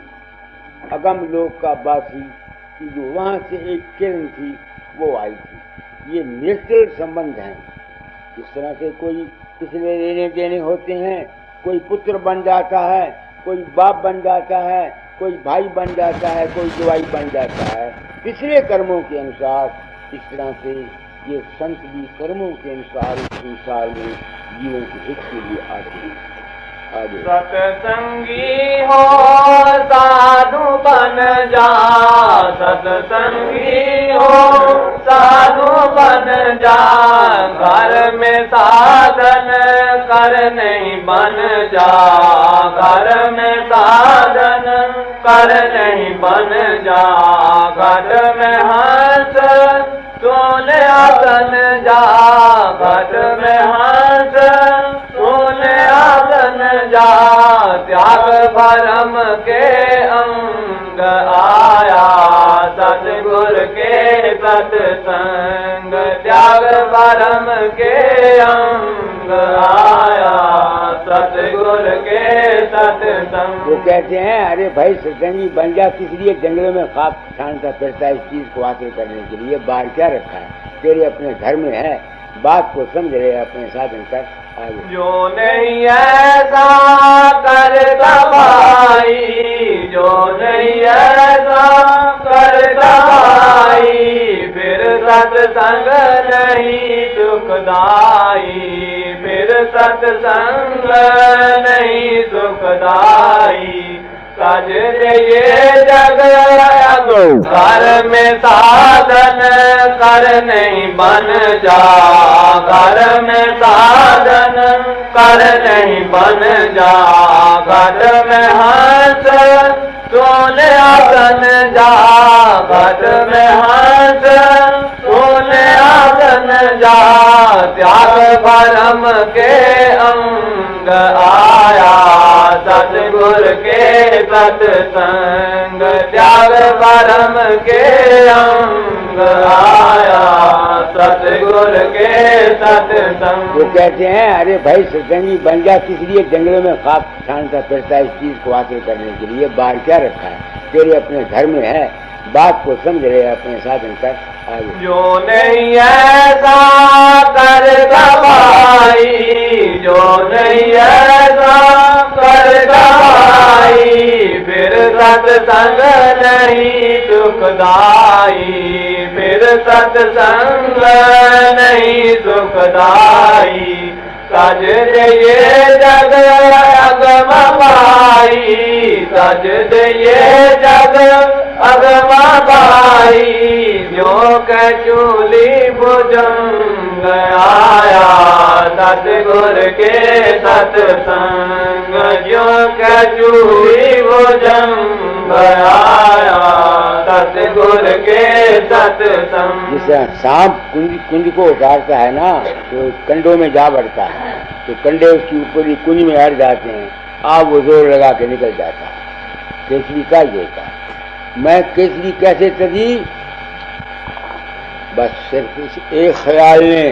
अगम लोक का वासी की जो वहां से एक किरण थी, वो आई थी। ये नेचुरल संबंध है। इस तरह से कोई किसी में लेने देने होते हैं, कोई पुत्र बन जाता है, कोई बाप बन जाता है, कोई भाई बन जाता है, कोई जवाई बन जाता है, पिछले कर्मों के अनुसार। इस तरह से ये संत भी कर्मों के अनुसार इस संसार में जीवन के हित के लिए आते हैं। सत्संगी हो साधु बन जा, सत्संगी हो साधु बन जा, घर में साधन कर नहीं बन जा, घर में साधन कर नहीं बन जा, घर में हंस सोने आसन जा, घर में हंस सोने आसन जा, त्याग भरम के अंग आया, सतगुर के सत्संग, त्याग भरम के अंग आया, सतगुर के सत्संग। वो कहते हैं, अरे भाई सत्संगी बन जा, किस लिए जंगलों में खाक छानता फिरता है इस चीज को हासिल करने के लिए? बाहर क्या रखा है? तेरे अपने घर में है, बात को समझ रहे अपने साधन कर। जो नहीं ऐसा करता भाई, जो नहीं ऐसा करता भाई, फिर सत्संग नहीं सुखदाई, फिर सत्संग नहीं सुखदाई। सज ये जग घर में साधन कर नहीं बन जा, घर में साधन कर नहीं बन जा, घर में हंस सोने आसन जा, घर में हंस सोने आसन जा, त्याग भरम के अंग आया, सतगुर के सत्संग, त्याग भरम के अंग आया, सतगुर के सत्संग। वो कहते हैं, अरे भाई सत्संगी बन जा, किस लिए जंगलों में खाक छानता फिरता है इस चीज को हासिल करने के लिए? बाहर क्या रखा है? तेरे अपने घर में है, बात को समझ रहे अपने साधन कर। जो नहीं ऐसा करता भाई, जो नहीं ऐसा करता भाई, फिर सत्संग नहीं सुखदाई, फिर सत्संग नहीं सुखदाई। सज ये जग अगम पाई, सज ये जग अगम पाई, जो कचूली भुजंग आया, सतगुर के सत्संग, जो कचूली भुजंग आया, सतगुर के सत्संग। जैसे सांप कुंज को उतारता है ना, तो कंडों में जा बढ़ता है, तो कंडे उसकी ऊपर ही कुंज में अड़ जाते हैं, आप वो जोर लगा के निकल जाता है। केसरी का ये था, मैं केसरी कैसे तजी? बस सिर्फ इस एक ख्याल ने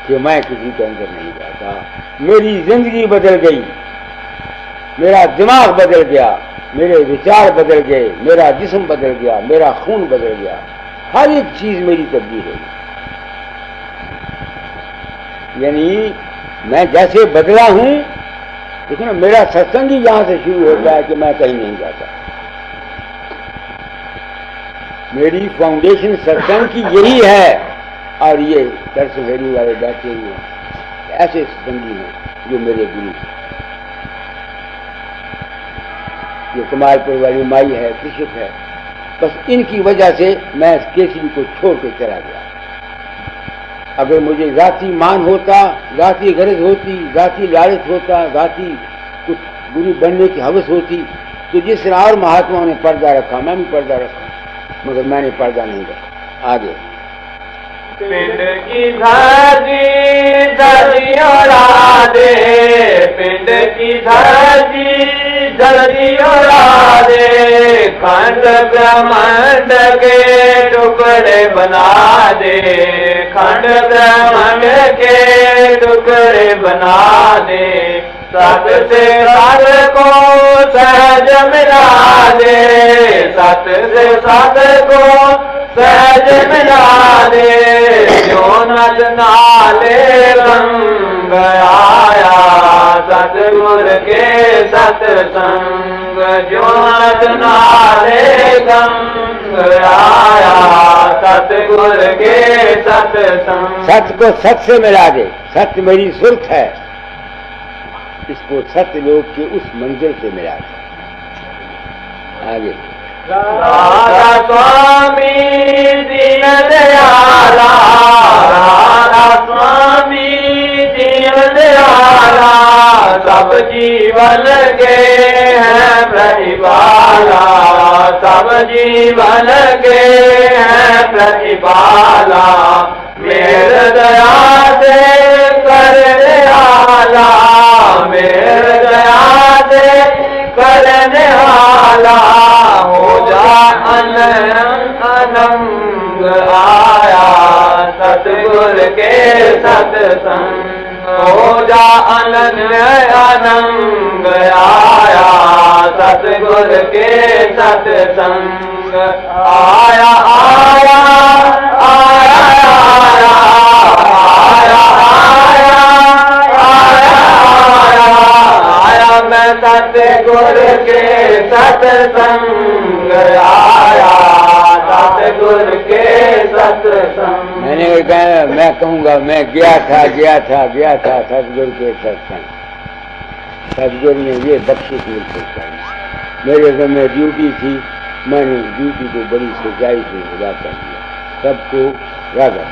कि मैं किसी के अंदर नहीं जाता। मेरी जिंदगी बदल गई, मेरा दिमाग बदल गया, मेरे विचार बदल गए, मेरा जिस्म बदल गया, मेरा खून बदल गया, हर एक चीज मेरी तब्दील हो गई। यानी मैं जैसे बदला हूं, देखो ना, मेरा सत्संग ही यहां से शुरू होता है कि मैं कहीं नहीं जाता। मेरी फाउंडेशन सत्संग की यही है। और ये दर्शन वाले बैठे हुए ऐसे सत्संगी हैं जो मेरे गुरु हैं। जो कमालपुर वाली माई है, कृषक है, बस इनकी वजह से मैं केसरी को छोड़ के चला गया। अगर मुझे जाति मान होता, जाति गरज होती, जाति लालच होता, जाति कुछ गुरु बनने की हवस होती, तो जिस तरह और महात्माओं ने पर्दा रखा, मैं भी पर्दा रखा, मगर मैंने पर्दा नहीं रखा। आगे पिंड की धरती जल्दी उड़ा दे, पिंड की धरती जल्दी उड़ा दे, खंड ब्रह्मांड के टुकड़े बना दे, खंड ब्रह्मांड के टुकड़े बना दे, सत से सत को सहज मिला दे, सत से सत को सहज मिला दे, जो नद नाले रंग आया सतगुर के सतसंग, जो नद नाले रंग आया सतगुर के सतसंग। सत्य को सत्य से मिला दे, सत्य मेरी सुर्ख है, इसको सत्य लोग के उस मंजिल से मिला दे। आगे राधा स्वामी दीन दयाला, राधा स्वामी दीन दयाला, सब जीवन के हैं प्रतिपाला, सब जीवन के हैं प्रतिपाला, मेरे दया से करने आला, मेरे दया से करने आला, हो जा अनंग आया सतगुर के सतसंग, हो जा अनंग आया सतगुर के सतसंग, आया आया आया आया आया मैं सतगुर के सतसंग आया, सतगुर के सतसंग। मैंने कहा, मैं कहूँगा मैं गया था सतगुर के सत्संग। सतगुर ने ये बख्शिश मिल मेरे घर में ड्यूटी थी, मैंने ड्यूटी को बड़ी सच्चाई से अदा कर दिया। सबको राधा।